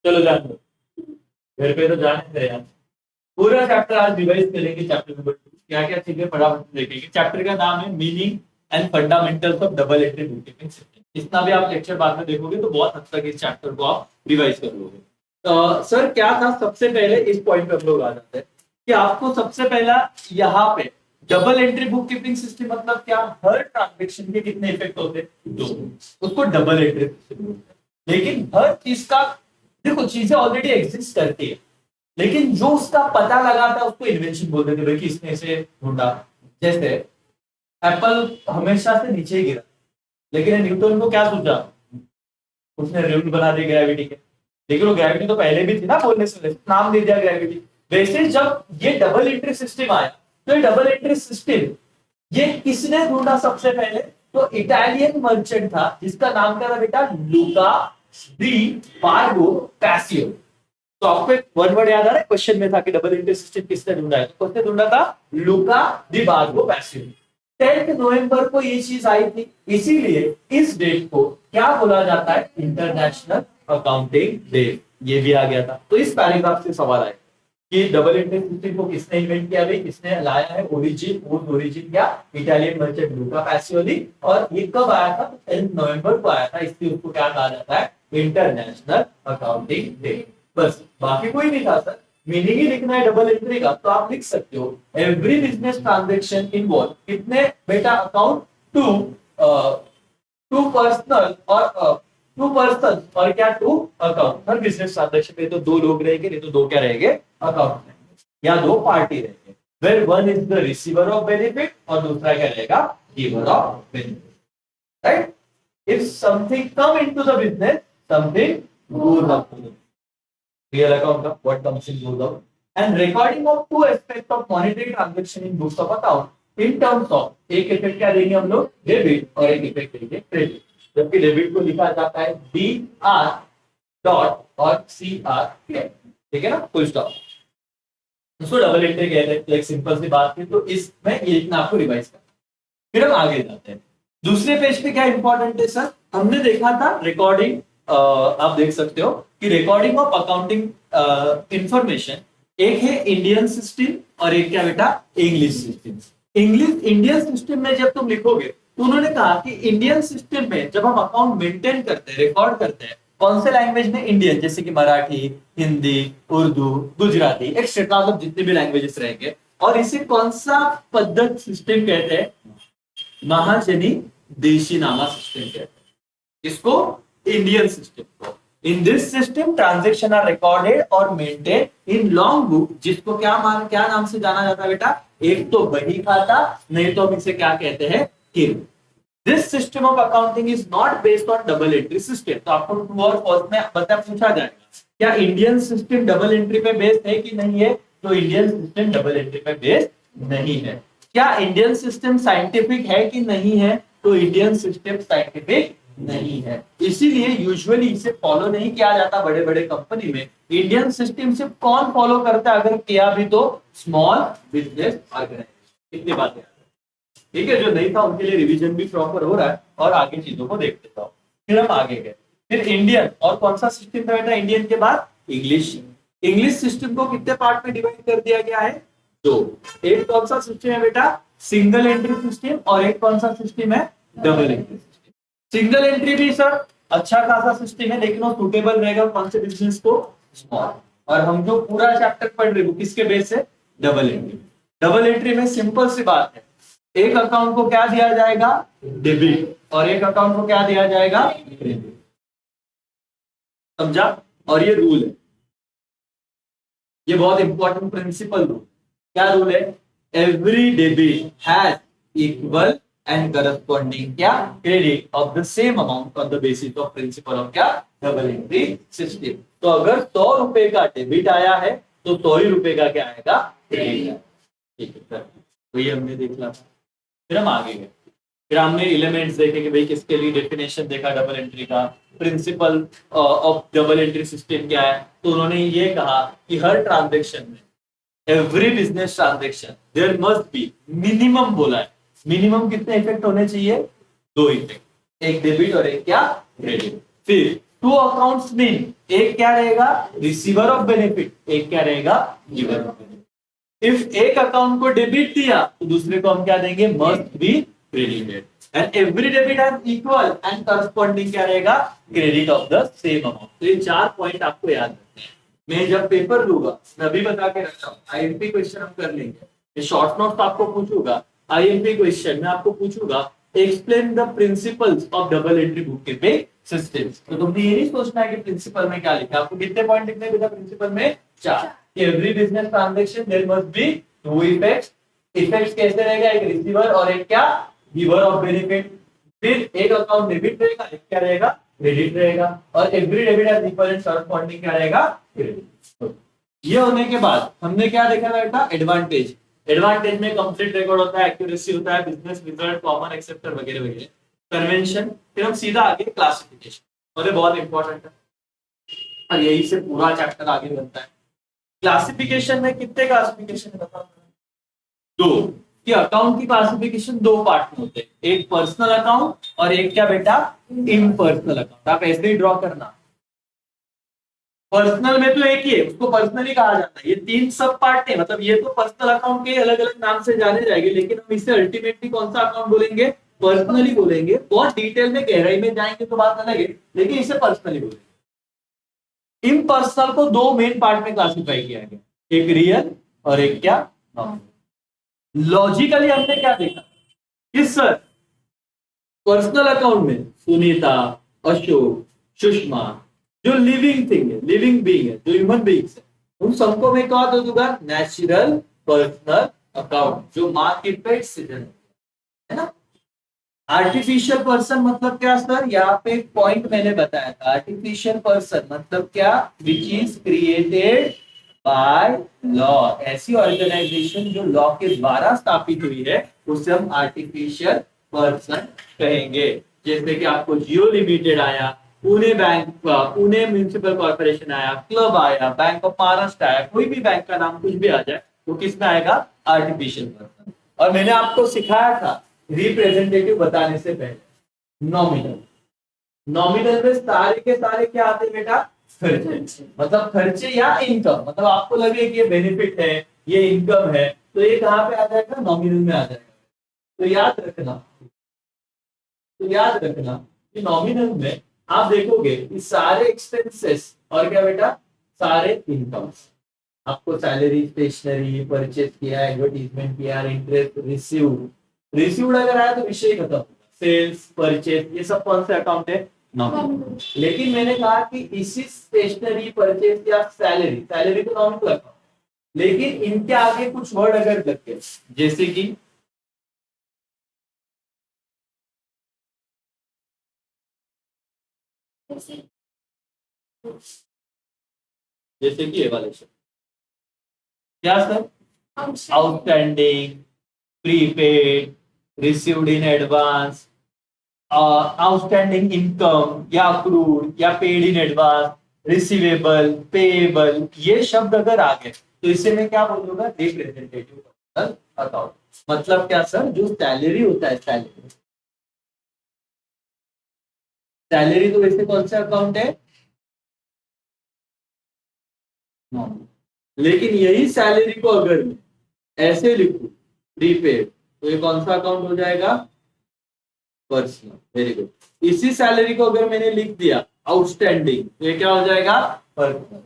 चलो जान दो, घर पे तो जाने थे यार। पूरा चैप्टर आज रिवाइज करेंगे। चैप्टर नंबर 2 क्या क्या चीजें फटाफट देखेंगे। चैप्टर का नाम है meaning and fundamentals of double entry bookkeeping system. इतना भी आप लेक्चर बाद में देखोगे तो बहुत हद तक इस चैप्टर को आप रिवाइज कर लोगे। सर क्या था, सबसे पहले इस पॉइंट पे हम लोग आ जाते हैं कि आपको सबसे पहला यहाँ पे double entry book keeping system मतलब क्या, हर ट्रांजेक्शन के कितने इफेक्ट होते हैं, दो, उसको डबल एंट्री सिस्टम बोलते हैं। लेकिन हर चीज का, देखो चीजें ऑलरेडी एग्जिस्ट करती है, लेकिन जो उसका पता लगाता है उसको इन्वेंशन बोल देते हैं, भाई किसने इसे ढूंढा। जैसे एप्पल हमेशा से नीचे ही गिरा, लेकिन न्यूटन को क्या सोचा, उसने रूल बना दिए ग्रेविटी के। लेकिन वो ग्रेविटी तो पहले भी थी ना, बोलने से पहले नाम दे दिया ग्रेविटी। वैसे जब ये डबल एंट्री सिस्टम आया, तो ये डबल एंट्री सिस्टम ये किसने ढूंढा सबसे पहले, तो इटालियन मर्चेंट था जिसका नाम क्या था बेटा, लूका डी बार्गो पैसियो। तो आपको एक वर्ड याद आ रहा है, क्वेश्चन में था कि डबल एंट्री सिस्टम किसने ढूंढा है, तो किसने ढूंढा था, लूका डी बार्गो पैसियो। 10 नवंबर को ये चीज आई थी, इसीलिए इस डेट को क्या बोला जाता है, इंटरनेशनल अकाउंटिंग डे। ये भी आ गया था। तो इस पैराग्राफ से सवाल आया कि डबल एंट्री सिस्टम को किसने इन्वेंट किया, भाई किसने लाया है, ओरिजिन क्या, इटालियन मर्चेंट लूका पैसियोली। और ये कब आया था, 10 नवंबर को आया था, इसलिए उसको क्या कहा जाता है, इंटरनेशनल अकाउंटिंग डे। बस, बाकी कोई नहीं था सर, मीनिंग ही लिखना है डबल एंट्री का, तो आप लिख सकते हो एवरी बिजनेस ट्रांजेक्शन इन्वॉल्व कितने बेटा अकाउंट, टू पर्सनल और टू पर्सन और क्या, टू अकाउंट। हर बिजनेस ट्रांजेक्शन में तो दो लोग रहेंगे, नहीं तो दो क्या रहेंगे, अकाउंट या दो पार्टी रहेंगे। Where one is the receiver of benefit और दूसरा क्या रहेगा, giver of benefit, right. If something come into the business, something goes out to the real account of what comes in goes out, and recording of two aspects of monetary transaction in books of account in terms of, एक effect क्या देंगे हम लोग, debit, और एक effect देंगे credit. जबकि debit को लिखा जाता है डी आर डॉट और सी आर, ठीक है ना, फुल स्टॉप। उसको डबल एंट्री कहते हैं। तो एक सिंपल सी बात थी, तो इसमें ये लिखना आपको रिवाइज करना। फिर हम आगे जाते हैं दूसरे पेज पे। क्या इंपॉर्टेंट है सर, हमने देखा था रिकॉर्डिंग, आप देख सकते हो कि रिकॉर्डिंग ऑफ अकाउंटिंग इंफॉर्मेशन, एक है इंडियन सिस्टम और एक क्या बेटा, इंग्लिश सिस्टम। इंडियन सिस्टम में जब तुम लिखोगे तो उन्होंने कहा कि इंडियन सिस्टम में जब हम अकाउंट मेंटेन करते हैं, रिकॉर्ड करते हैं, कौन से लैंग्वेज में, इंडियन, जैसे कि मराठी, हिंदी, उर्दू, गुजराती, एक्सेट्रा, मतलब जितने भी लैंग्वेजेस रहेंगे। और इसे कौन सा पद्धत सिस्टम कहते हैं, महाजनी देशी नामा सिस्टम कहते हैं इसको, इंडियन सिस्टम को। In this system transaction are recorded और मेंटेन इन लॉन्ग बुक, जिसको क्या नाम से जाना जाता है बेटा, एक तो बही खाता, नहीं तो हम इसे क्या कहते हैं, किल। This system of accounting is not based on double entry system. तो आपको ट्रू और फॉल्स में बता पूछा जाएगा, क्या इंडियन सिस्टम डबल एंट्री पे बेस्ड है कि नहीं है, तो इंडियन सिस्टम डबल एंट्री पे बेस्ड नहीं है। क्या इंडियन सिस्टम साइंटिफिक है कि नहीं है, तो इंडियन सिस्टम साइंटिफिक नहीं है। इसीलिए यूजुअली इसे फॉलो नहीं किया जाता बड़े बड़े कंपनी में। इंडियन सिस्टम सिर्फ कौन फॉलो करता है, अगर किया भी तो स्मॉल बिजनेस ऑर्गेनाइजेशन। इतनी बातें, ठीक है, जो नहीं था उनके लिए रिवीजन भी प्रॉपर हो रहा है। और आगे चीजों को देख लेता हूँ। फिर हम आगे गए, फिर इंडियन और कौन सा सिस्टम था बेटा, इंडियन के बाद इंग्लिश। इंग्लिश सिस्टम को कितने पार्ट में डिवाइड कर दिया गया है, दो। एक कौन सा सिस्टम है बेटा, सिंगल एंट्री सिस्टम, और एक कौन सा सिस्टम है, double entry system. Single entry भी सर अच्छा खासा सिस्टम है, लेकिन वो सुटेबल रहेगा कौन से बिजनेस को, स्मॉल। और हम जो पूरा चैप्टर पढ़ रहे हो किसके बेस से, डबल एंट्री। डबल एंट्री में सिंपल सी बात है, एक अकाउंट को क्या दिया जाएगा, डेबिट, और एक अकाउंट को क्या दिया जाएगा, क्रेडिट। समझा। और ये रूल है, ये बहुत इंपॉर्टेंट प्रिंसिपल रूल। क्या रूल है, every debit has equal and corresponding क्या, credit of the same amount on the basis of principle of क्या, डबल एंट्री सिस्टम। तो अगर 100 रुपए का डेबिट आया है तो 100 ही रुपए का क्या आएगा, क्रेडिट। ठीक है सर, तो ये हमने देख लिया। फिर हम आगे गए, फिर हमने एलिमेंट्स देखे कि भाई किसके लिए डेफिनेशन देखा डबल एंट्री का, principle of double entry system क्या है। तो उन्होंने ये कहा कि हर ट्रांजैक्शन में, every business transaction, there must be, minimum बोला है, मिनिमम कितने इफेक्ट होने चाहिए, दो इफेक्ट, एक डेबिट और एक क्या, क्रेडिट। फिर टू अकाउंट्स मीन एक क्या रहेगा रिसीवर ऑफ बेनिफिट, एक क्या रहेगा गिवर ऑफ बेनिफिट। इफ एक अकाउंट को डेबिट दिया तो दूसरे को हम क्या देंगे must be credited, and every debit has equal and corresponding क्या रहेगा credit of the same amount. तो ये 4 पॉइंट आपको याद रखने हैं। मैं जब पेपर लूंगा मैं अभी बता के रखता हूँ, आईएमपी क्वेश्चन हम कर लेंगे, ये शॉर्ट नोट्स आपको पूछूंगा, आईएमपी क्वेश्चन में आपको पूछूंगा explain the principles of double entry book keeping systems. तो तुमने ये नहीं सोचना है कि प्रिंसिपल में क्या लिखा है, आपको कितने पॉइंट लिखने हैं बेटा प्रिंसिपल में 4। Every business transaction there must be two effects, effects कैसे रहेगा एक रिसीवर और एक क्या गिवर ऑफ बेनिफिट, फिर एक अकाउंट डेबिट रहेगा एक क्या रहेगा क्रेडिट रहेगा, और every debit has equal and corresponding क्या रहेगा क्रेडिट। ये होने के बाद हमने क्या देखा बेटा एडवांटेज, एडवांटेज में कंप्लीट रिकॉर्ड होता है, एक्यूरेसी होता है, बिजनेस रिजल्ट, कॉमन एक्सेप्टर वगैरह वगैरह, कन्वेंशन, फिर हम सीधा आगे क्लासिफिकेशन, और ये बहुत इंपॉर्टेंट है और यही से पूरा चैप्टर आगे बनता है। क्लासिफिकेशन में कितने क्लासिफिकेशन है बताओ? 2, कि अकाउंट की क्लासिफिकेशन 2 पार्ट में होते हैं, एक पर्सनल अकाउंट और एक क्या बेटा इम्पर्सनल अकाउंट। आप ऐसे ही ड्रॉ करना, पर्सनल में तो एक ही है उसको पर्सनली कहा जाता है, ये 3 सब पार्ट है, मतलब ये तो पर्सनल अकाउंट के अलग अलग नाम से जाने जाएंगे, लेकिन हम इसे अल्टीमेटली कौन सा अकाउंट बोलेंगे पर्सनली बोलेंगे। बहुत डिटेल में गहराई में जाएंगे तो बात अलग है, लेकिन इसे पर्सनली बोलेंगे। इम्पर्सनल को 2 मेन पार्ट में क्लासिफाई किया गया, एक रियल और एक क्या नॉमिनल। लॉजिकली हमने क्या देखा कि सर पर्सनल अकाउंट में सुनीता, अशोक, सुषमा जो लिविंग थिंग है, लिविंग बीइंग है, जो ह्यूमन बीइंग्स है, उन सबको मैं क्या दे दूंगा नेचुरल पर्सनल अकाउंट, जो मार्केट पे सिटीजन है ना। आर्टिफिशियल पर्सन मतलब क्या सर, यहाँ पे एक पॉइंट मैंने बताया था, आर्टिफिशियल पर्सन मतलब क्या which is created by law, ऐसी ऑर्गेनाइजेशन जो लॉ के द्वारा स्थापित हुई है उसे हम आर्टिफिशियल पर्सन कहेंगे। जैसे कि आपको जियो लिमिटेड आया, Pune bank, Pune municipal corporation आया, क्लब आया, बैंक ऑफ महाराष्ट्र आया, कोई भी बैंक का नाम कुछ भी आ जाए तो किसमें आएगा आर्टिफिशियल पर्सन। और मैंने आपको सिखाया था रिप्रेजेंटेटिव बताने से पहले नॉमिनल, नॉमिनल में सारे के सारे क्या आते हैं बेटा खर्चे, मतलब खर्चे या इनकम, मतलब आपको लगे कि ये बेनिफिट है ये इनकम है तो ये कहाँ पे आ जाएगा नॉमिनल में आ जाएगा। तो याद रखना कि नॉमिनल में आप देखोगे कि सारे एक्सपेंसेस और क्या बेटा सारे इनकम्स, आपको सैलरी, स्टेशनरी, परचेज किया, एडवर्टीजमेंट किया, इंटरेस्ट रिसीव्ड अगर आया तो विषय खत्म, सेल्स परचेज ये सब कौन से अकाउंट है नॉमिनल। लेकिन मैंने कहा कि इसी स्टेशनरी परचेज या सैलरी, सैलरी तो नॉमिनल अकाउंट, लेकिन इनके आगे कुछ वर्ड अगर लगे जैसे कि ये वाले शब्द क्या sir, outstanding, prepaid, received in advance, outstanding income या अक्रूड या paid in advance, receivable, payable, ये शब्द अगर आ गए तो इसे मैं क्या बोलूंगा रिप्रेजेंटेटिव पर्सनल अकाउंट। मतलब क्या सर, जो सैलरी होता है, सैलरी तो वैसे कौन सा अकाउंट है लेकिन यही सैलरी को अगर मैं ऐसे लिखूं प्रीपेड तो ये कौन सा अकाउंट हो जाएगा पर्सनल। Very good. इसी सैलरी को अगर मैंने लिख दिया आउटस्टैंडिंग तो ये क्या हो जाएगा पर्सनल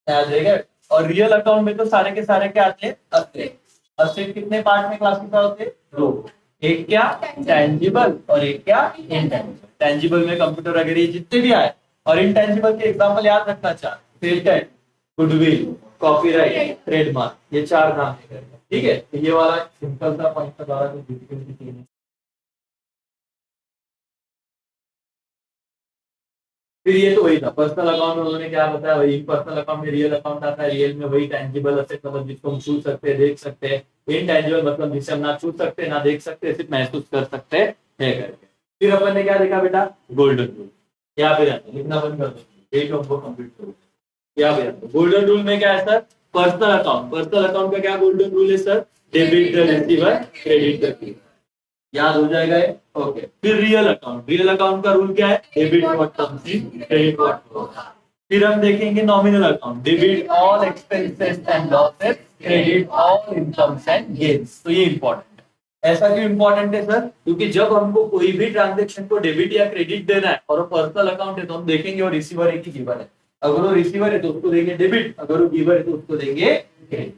आ जाएगा। और रियल अकाउंट में तो सारे के सारे क्या आते हैं असेट। असेट कितने पार्ट में क्लासिफाई होते हैं 2, एक क्या टेंजिबल और एक क्या इनटेंजिबल। टेंजिबल में कंप्यूटर वगैरह जितने भी आए, और इनटेंजिबल के एग्जांपल याद रखना चाह पेटेंट, गुडविल, कॉपीराइट, ट्रेडमार्क, ये 4 नाम है। ठीक है, तो ये वाला सिंपल सा पॉइंट का द्वारा कुछ डिफिकल्टी नहीं है। फिर ये तो वही था पर्सनल अकाउंट में उन्होंने क्या बताया, वही पर्सनल अकाउंट में रियल अकाउंट आता है, रियल में वही टेंजिबल असेट मतलब जिसको हम छू सकते हैं देख सकते हैं, इनटेंजिबल मतलब जिसे हम ना छू सकते ना देख सकते सिर्फ महसूस कर सकते हैं करके। फिर अपन ने क्या देखा बेटा गोल्डन रूल, यहाँ पे लिखना बंद कर दो, एक हमको कंप्लीट करो। यहाँ पे गोल्डन रूल में क्या है सर, पर्सनल अकाउंट का क्या गोल्डन रूल है sir, debit the receiver credit the giver. याद हो जाएगा ये? ओके। फिर रियल अकाउंट का रूल क्या है? Debit what comes in, credit what goes out. फिर हम देखेंगे nominal account, debit all expenses and losses, credit all incomes and gains. तो ये इंपॉर्टेंट है। ऐसा क्यों इंपॉर्टेंट है सर? क्योंकि जब हमको कोई भी ट्रांजेक्शन को डेबिट या क्रेडिट देना है और वो पर्सनल अकाउंट है तो हम देखेंगे वो रिसीवर है कि गिवर है। अगर वो रिसीवर है तो उसको देंगे डेबिट, अगर वो गिवर है तो उसको देंगे क्रेडिट।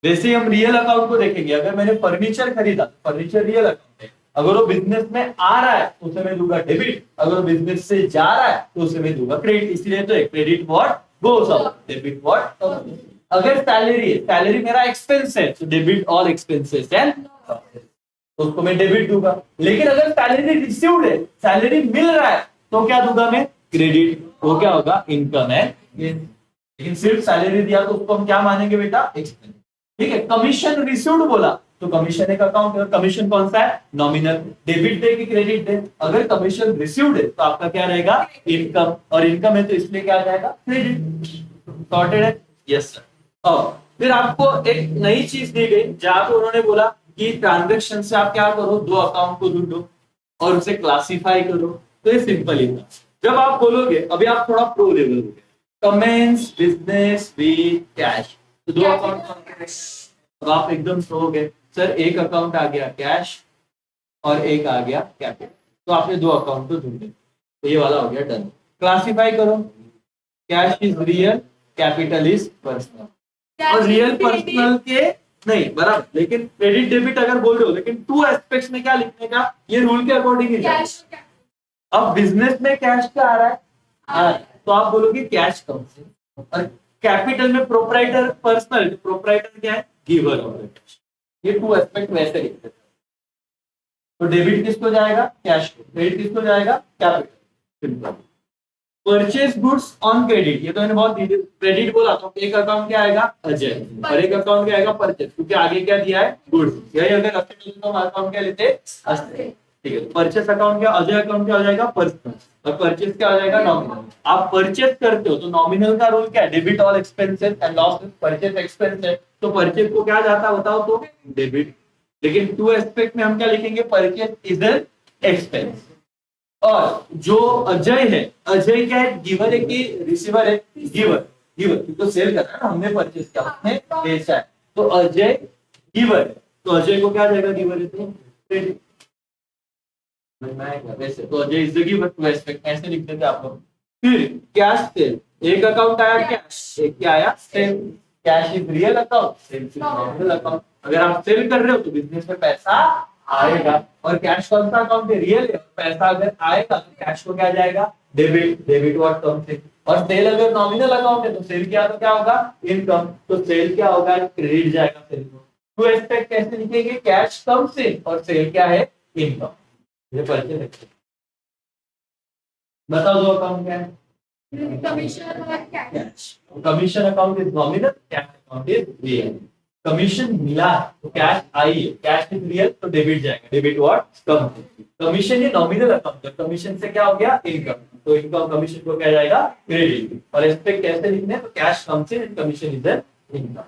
वैसे ही हम रियल अकाउंट को देखेंगे। अगर मैंने फर्नीचर खरीदा, फर्नीचर रियल अकाउंट है। अगर वो बिजनेस में आ रहा है तो उसे मैं दूंगा डेबिट, अगर वो बिजनेस से जा रहा है तो उसे मैं दूंगा क्रेडिट। इसलिए तो credit what goes out, debit what comes in. अगर सैलरी है, सैलरी मेरा एक्सपेंस है, तो डेबिट ऑल एक्सपेंसेस एंड तो उसको मैं डेबिट दूंगा। लेकिन अगर सैलरी रिसीव्ड है, सैलरी मिल रहा है, तो क्या दूंगा मैं? क्रेडिट। वो क्या होगा? इनकम है। लेकिन सिर्फ सैलरी दिया तो उसको हम क्या मानेंगे बेटा? एक्सपेंस। ठीक है। कमीशन रिसीव्ड बोला तो कमीशन एक अकाउंट है। कमीशन कौन सा है? नॉमिनल। डेबिट दे कि क्रेडिट दे? अगर कमीशन रिसीव्ड है तो आपका क्या रहेगा? इनकम। और इनकम है तो इसलिए क्या आ जाएगा? क्रेडिट। सॉर्टेड है? Yes sir. अब फिर आपको एक नई चीज दी गई जहां पे उन्होंने बोला कि ट्रांजेक्शन से आप क्या करो? दो अकाउंट को ढूंढो और उसे क्लासिफाई करो। तो ये सिंपल ही था। जब आप बोलोगे, अभी आप थोड़ा प्रो लेवल हो गए, कमेंस बिजनेस विद कैश, तो दो अकाउंट। अब आप एकदम प्रो हो गए, सर एक अकाउंट आ गया कैश और एक आ गया कैपिटल, तो आपने दो अकाउंट को ढूंढे, तो ये वाला हो गया डन। क्लासिफाई करो, cash is real, capital is personal. और रियल पर्सनल के नहीं बराबर, लेकिन क्रेडिट डेबिट अगर बोल रहे हो, लेकिन टू एस्पेक्ट्स में क्या लिखने का? ये रूल के अकॉर्डिंग ही जाए। अब बिजनेस में कैश क्या आ रहा है? तो आप बोलोगे कैश कम से, और कैपिटल में प्रोप्राइटर पर्सनल, प्रोप्राइटर क्या है? Giver of the cash. ये टू एस्पेक्ट वैसे लिखते हैं। तो डेबिट किसको जाएगा? कैश को। क्रेडिट किसको जाएगा? Capital. Simple. Purchase goods on credit, ये तो मैंने बहुत क्रेडिट बोला, तो एक अकाउंट क्या आएगा? अजय, और एक अकाउंट क्या आएगा? परचेज, क्योंकि आगे क्या दिया है? गुड्स। यही अगर अस्सी तो हम अकाउंट क्या लेते? अस्सी। ठीक है। परचेस अकाउंट क्या? अजय अकाउंट क्या हो जाएगा? पर्सनल। और परचेस क्या हो जाएगा? नॉमिनल। आप परचेस करते हो तो नॉमिनल का रूल क्या है? Debit all expenses and losses. Purchase expense है तो परचेस को क्या जाता है बताओ तो? डेबिट। लेकिन टू एस्पेक्ट में हम क्या लिखेंगे? Purchase is an expense. और जो अजय है, अजय क्या है? गिवर है कि रिसीवर है? गिवर। गिवर तो सेल कर रहा है ना, हमने परचेस किया, हमने बेचा है, तो अजय गिवर है, तो अजय को क्या जाएगा? गिवर है तो क्रेडिट। वैसे तो Ajay is the giver, two aspect ऐसे लिख देते आप लोग। फिर कैश सेल, एक अकाउंट आया कैश, एक क्या आया? Sale. Cash is real account, sale is nominal account. अगर आप सेल कर रहे हो तो बिजनेस में पैसा आएगा, और कैश कौन सा अकाउंट है? रियल है। पैसा अगर आएगा तो कैश को क्या जाएगा? Debit. Debit what comes in. और सेल अगर नॉमिनल अकाउंट है तो सेल क्या तो क्या होगा? इनकम। तो सेल क्या होगा? क्रेडिट जाएगा सेल को। टू एस्पेक्ट कैसे लिखेंगे? कैश कम्स इन और सेल क्या है? इनकम। ये परिचय रखिए। बताओ दो अकाउंट क्या है? कमीशन और cash. Commission account is nominal, cash account is real. Commission मिला तो कैश आई है, कैश इज रियल तो डेबिट जाएगा। Debit what come. कमीशन ये नॉमिनल अकाउंट है, कमीशन से क्या हो गया? इनकम। तो इनकम कमीशन को क्या जाएगा? क्रेडिट। और इस पे कैसे लिखने? तो cash comes in, commission is income.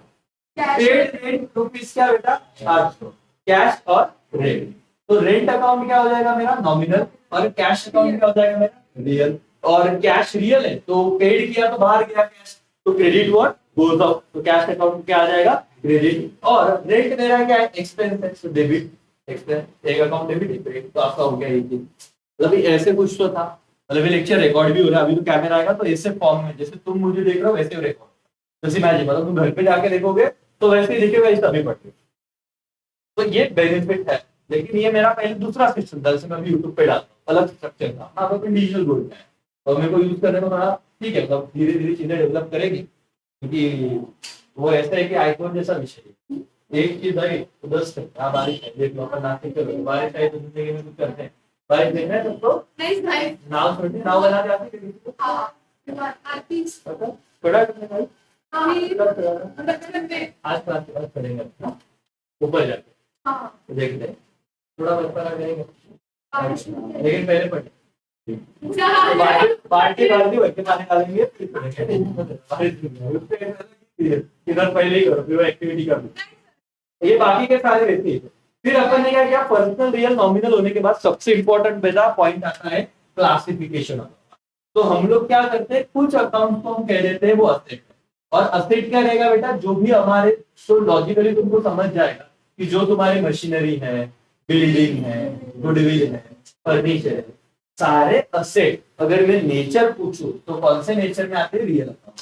Paid rent rupees क्या बेटा? 800। कैश और रेंट, तो रेंट अकाउंट क्या हो जाएगा मेरा? नॉमिनल। और कैश अकाउंट क्या हो जाएगा मेरा? रियल। और कैश रियल है तो पेड किया तो बाहर गया कैश, तो क्रेडिट व्हाट गोस आउट, तो कैश अकाउंट क्या आ जाएगा? क्रेडिट। और रेंट मेरा क्या है? एक्सपेंस है, तो डेबिट। एक्सपेंस, एक अकाउंट डेबिट, क्रेडिट, तो आपका हो गया ये चीज। मतलब ऐसे कुछ तो था, मतलब ये लेक्चर रिकॉर्ड भी हो रहा है, अभी तो कैमरा आएगा तो ऐसे फॉर्म में जैसे तुम मुझे देख रहे हो वैसे रिकॉर्ड। जैसे इमेजिन, मतलब तुम घर पे जाके देखोगे तो वैसे ही दिखेगा, इस अभी पढ़ते। तो ये बेनिफिट है। लेकिन ये मेरा पहले दूसरा सिस्टम था, जैसे मैं अभी यूट्यूब पे डालता हूँ, अलग स्ट्रक्चर था। हाँ तो डिजिटल गोल्ड है और मेरे को यूज करने में थोड़ा ठीक है, मतलब धीरे धीरे चीजें डेवलप करेगी, क्योंकि वो ऐसा है कि आईफोन जैसा विषय है। एक चीज है तो 10 है। हाँ बारिश है, देख लो अपन नासिक चलो, बारिश है तो जिंदगी में कुछ करते हैं। बारिश देखना है सबको? नाव छोटी नाव बना जाती है पढ़ा करने भाई। आज क्लास के बाद पढ़ेंगे ऊपर जाके, तो देखते हैं थोड़ा बचपन आ जाएगा, लेकिन पहले पढ़े। पार्टी वैसे खाने डालेंगे फिर पढ़ेंगे। इधर पहले ही करो फिर वो एक्टिविटी कर लो। ये बाकी के सारे वैसे ही फिर अपन ने क्या किया, पर्सनल रियल नॉमिनल होने के बाद सबसे इंपॉर्टेंट बेटा पॉइंट आता है क्लासिफिकेशन। तो हम लोग क्या करते हैं, कुछ अकाउंट को हम कह देते हैं वो असेट है, और असेट क्या रहेगा बेटा, जो भी हमारे, तो लॉजिकली तुमको समझ जाएगा कि जो तुम्हारी मशीनरी है, बिल्डिंग है, गुडविल है, फर्नीचर है, सारे असेट अगर मैं नेचर पूछूं तो कौन से नेचर में आते हैं, रियल अकाउंट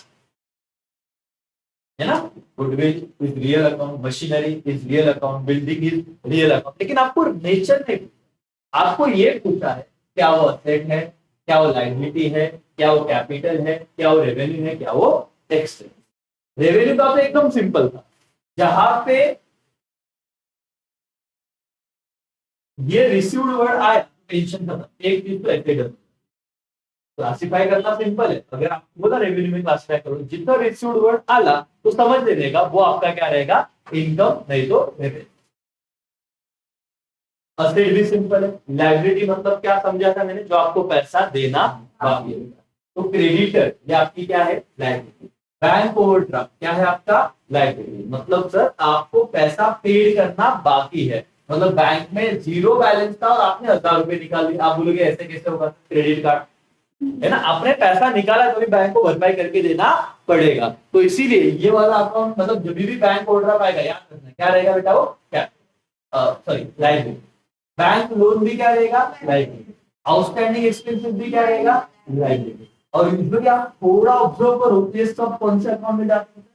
है ना। Goodwill is real account, machinery is real account, building is real account. लेकिन आपको नेचर नहीं, आपको ये पूछा है क्या वो असेट है, क्या वो लायबिलिटी है, क्या वो कैपिटल है, क्या वो रेवेन्यू है, क्या वो टैक्स है। रेवेन्यू का तो एकदम सिंपल था, जहां पे ये रिसीव्ड वर्ड आया टेंशन खत्म, एक चीज तो ऐसे क्लासिफाई करना सिंपल है। अगर आपको बोला रेवेन्यू में क्लासिफाई करो, जितना रिसीव्ड वर्ड आला तो समझ लेने वो आपका क्या रहेगा, इनकम नहीं तो रेवेन्यू। असेट भी सिंपल है, लायबिलिटी मतलब क्या समझा था मैंने, जो आपको पैसा देना बाकी है। तो क्रेडिटर ये आपकी क्या है, लायबिलिटी। बैंक ओवरड्राफ्ट क्या है आपका, लायबिलिटी। मतलब सर आपको पैसा पेड करना बाकी है, मतलब बैंक में जीरो बैलेंस था और आपने 1000 रुपए निकाल दिए, आप बोलोगे ऐसे कैसे होगा, क्रेडिट कार्ड है ना, आपने पैसा निकाला तो भी बैंक को भरपाई करके देना पड़ेगा। तो इसीलिए ये वाला अकाउंट, मतलब जब भी बैंक ओवरड्राफ्ट आएगा याद रखना क्या रहेगा बेटा, वो क्या, सॉरी लायबिलिटी। बैंक लोन भी क्या रहेगा, लायबिलिटी। आउटस्टैंडिंग एक्सपेंसेस भी क्या रहेगा, लायबिलिटी। और यूजुअली आप थोड़ा ऑब्जर्व करो, ये सब कौन से अकाउंट में जाते हैं।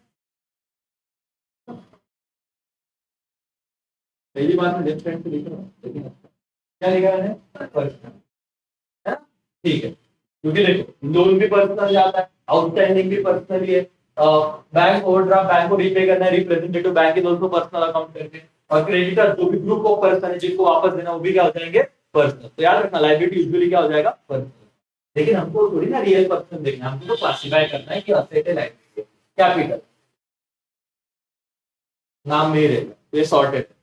पहली बार में लेफ्ट हैंड से लिख रहा हूँ, लेकिन क्या लिखा है पर्सनल, है ना? ठीक है, क्योंकि देखो लोन भी पर्सनल जाता है, आउटस्टैंडिंग भी पर्सनल ही है, बैंक ओवरड्राफ्ट बैंक को रीपे करना है, representative bank is also personal account करके, और क्रेडिटर जो भी ग्रुप ऑफ पर्सन है जिनको वापस देना वो भी क्या हो जाएंगे, पर्सनल। तो याद रखना लायबिलिटी यूजुअली क्या हो जाएगा, पर्सनल। लेकिन हमको थोड़ी ना रियल पर्सन देखना है, हमको तो क्लासिफाई करना है कि असेट है लायबिलिटी। कैपिटल नाम में ही रहेगा, ये सॉर्टेड है।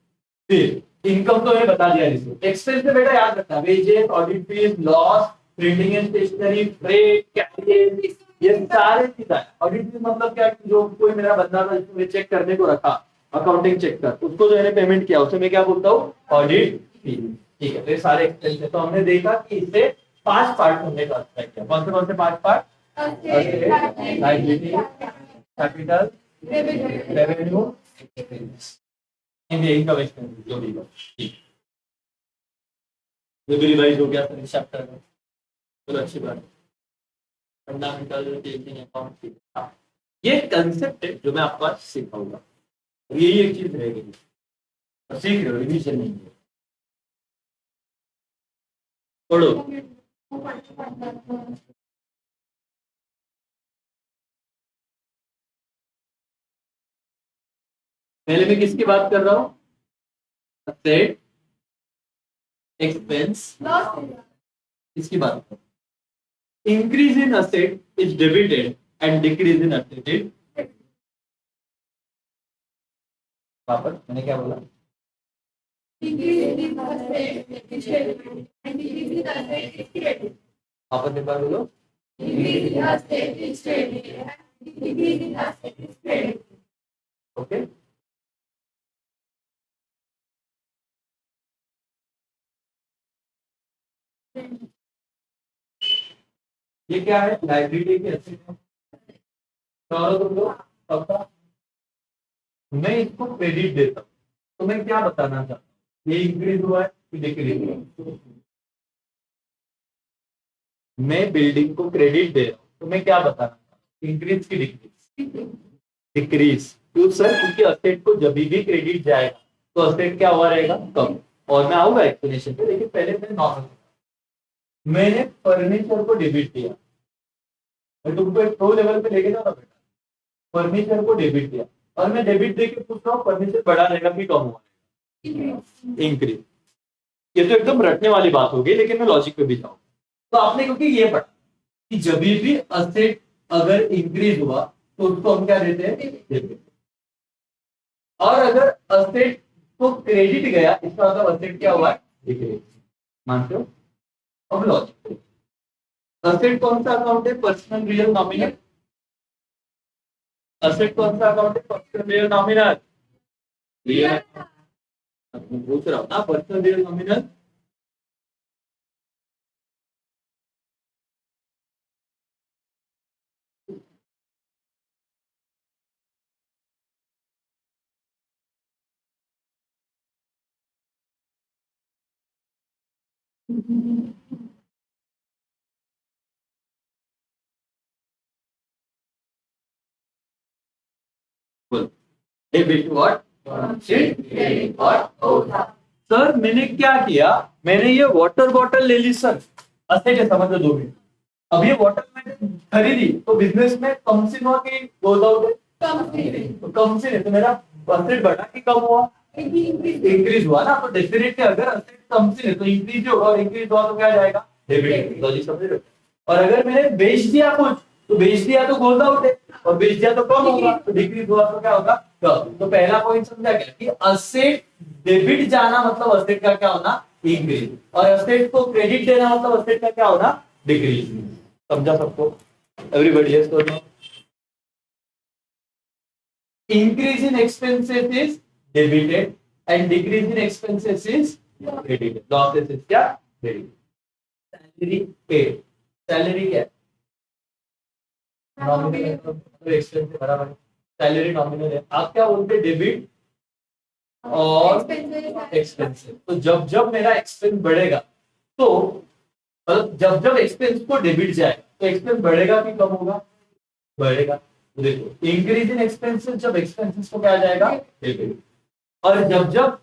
फिर इनकम तो मैंने बता दिया, रिसीव। एक्सपेंस में बेटा याद रखना, wages, audit fees, loss, printing and stationery, freight, carrier, ये सारे चीज है। ऑडिट फीस मतलब क्या, जो कोई मेरा बंदा था जिसने चेक करने को रखा, अकाउंटिंग चेक कर, उसको जो मैंने पेमेंट किया उसे मैं क्या बोलता हूँ, ऑडिट फीस। ठीक है, तो ये सारे एक्सपेंस है। तो हमने देखा कि इसे 5 पार्ट हमने क्लासिफाई किया। कौन से 5 part, liability, capital, revenue, income expense, जो भी हो। ठीक, जो भी रिवाइज हो गया सर चैप्टर में, चलो अच्छी बात है। फंडामेंटल टेकिंग अकाउंट, ये कंसेप्ट है जो मैं आपको आज सिखाऊंगा। यही एक चीज रहेगी, सीख रहे हो, रिवीजन नहीं है। पढ़ो, पहले मैं किसकी बात कर रहा हूँ, असेट, एक्सपेंस, इसकी बात कर। Increase in asset is debited and decrease in asset is, वापस मैंने क्या बोला, वापस एक बार बोलो, ओके। ये क्या है, लाइब्रेरी के असेट है। तो तुम लोग सबका, मैं इसको क्रेडिट देता हूँ, तो मैं क्या बताना चाहता हूँ, ये इंक्रीज हुआ है कि डिक्रीज हुआ है। मैं बिल्डिंग को क्रेडिट दे रहा हूँ, तो मैं क्या बताना चाहता हूँ, इंक्रीज की डिक्रीज, डिक्रीज। क्यों सर, क्योंकि असेट को जब भी क्रेडिट जाएगा तो असेट क्या हुआ रहेगा, कम। और मैं आऊंगा एक्सप्लेनेशन पे, लेकिन पहले मैं नॉर्मल, मैंने फर्नीचर को डेबिट दिया, मैं तुमको एक प्रो लेवल पे लेके जाऊंगा बेटा, फर्नीचर को डेबिट दिया, और मैं डेबिट देके पूछ रहा हूँ फर्नीचर बढ़ा रहेगा कि कम हुआ, इंक्रीज। ये तो एकदम रटने वाली बात होगी, लेकिन मैं लॉजिक पे भी जाऊँ। तो आपने क्योंकि ये पढ़ा कि जब भी असेट अगर इंक्रीज हुआ तो उसको हम क्या देते हैं, डेबिट। और अगर असेट को क्रेडिट गया, इसका मतलब असेट क्या हुआ है, डिक्रीज। मानते हो। अब लॉजिक, असेट कौन सा अकाउंट है, पर्सनल रियल नॉमिनल। असेट कौन सा अकाउंट है, पर्सनल रियल नॉमिनल, रियल। मैं पूछ रहा हूँ ना, personal real nominal debit what sir मैंने क्या किया, मैंने ये वाटर बॉटल ले ली सर, अच्छे के समझ लो 2 मिनट। अब ये वाटर मैंने खरीदी तो बिजनेस में कम से हुआ कि गोज आउट है, तो कम से नहीं, तो मेरा असेट बढ़ा कि कम हुआ, इंक्रीज हुआ ना। तो डेफिनेटली अगर असेट कम से नहीं तो इंक्रीज होगा, और इंक्रीज हुआ तो क्या जाएगा, डेबिट। लॉजिक समझ रहे हो? और अगर मैंने बेच दिया कुछ, तो बेच दिया तो गोज आउट है, और बेच दिया तो कम होगा, तो डिक्रीज हुआ तो क्या होगा, कम। तो पहला पॉइंट समझा क्या कि असेट डेबिट जाना मतलब असेट का क्या होना, इंक्रीज, और असेट को क्रेडिट देना मतलब असेट का क्या होना, डिक्रीज। समझा सबको? एवरीबॉडी यस और no? Increase in expenses is debited and decrease in expenses is credited. Losses is क्या, credited. Salary paid, salary क्या, नॉमिनल तो एक्सपेंस से बराबर है, सैलरी नॉमिनल है। आप क्या बोलते हैं, डेबिट और एक्सपेंसेस। तो जब जब मेरा एक्सपेंस बढ़ेगा, तो मतलब जब जब एक्सपेंस को डेबिट जाए तो एक्सपेंस बढ़ेगा कि कम होगा, बढ़ेगा। तो देखो इंक्रीज इन एक्सपेंसेस, जब एक्सपेंसेस को क्या जाएगा, डेबिट। और जब जब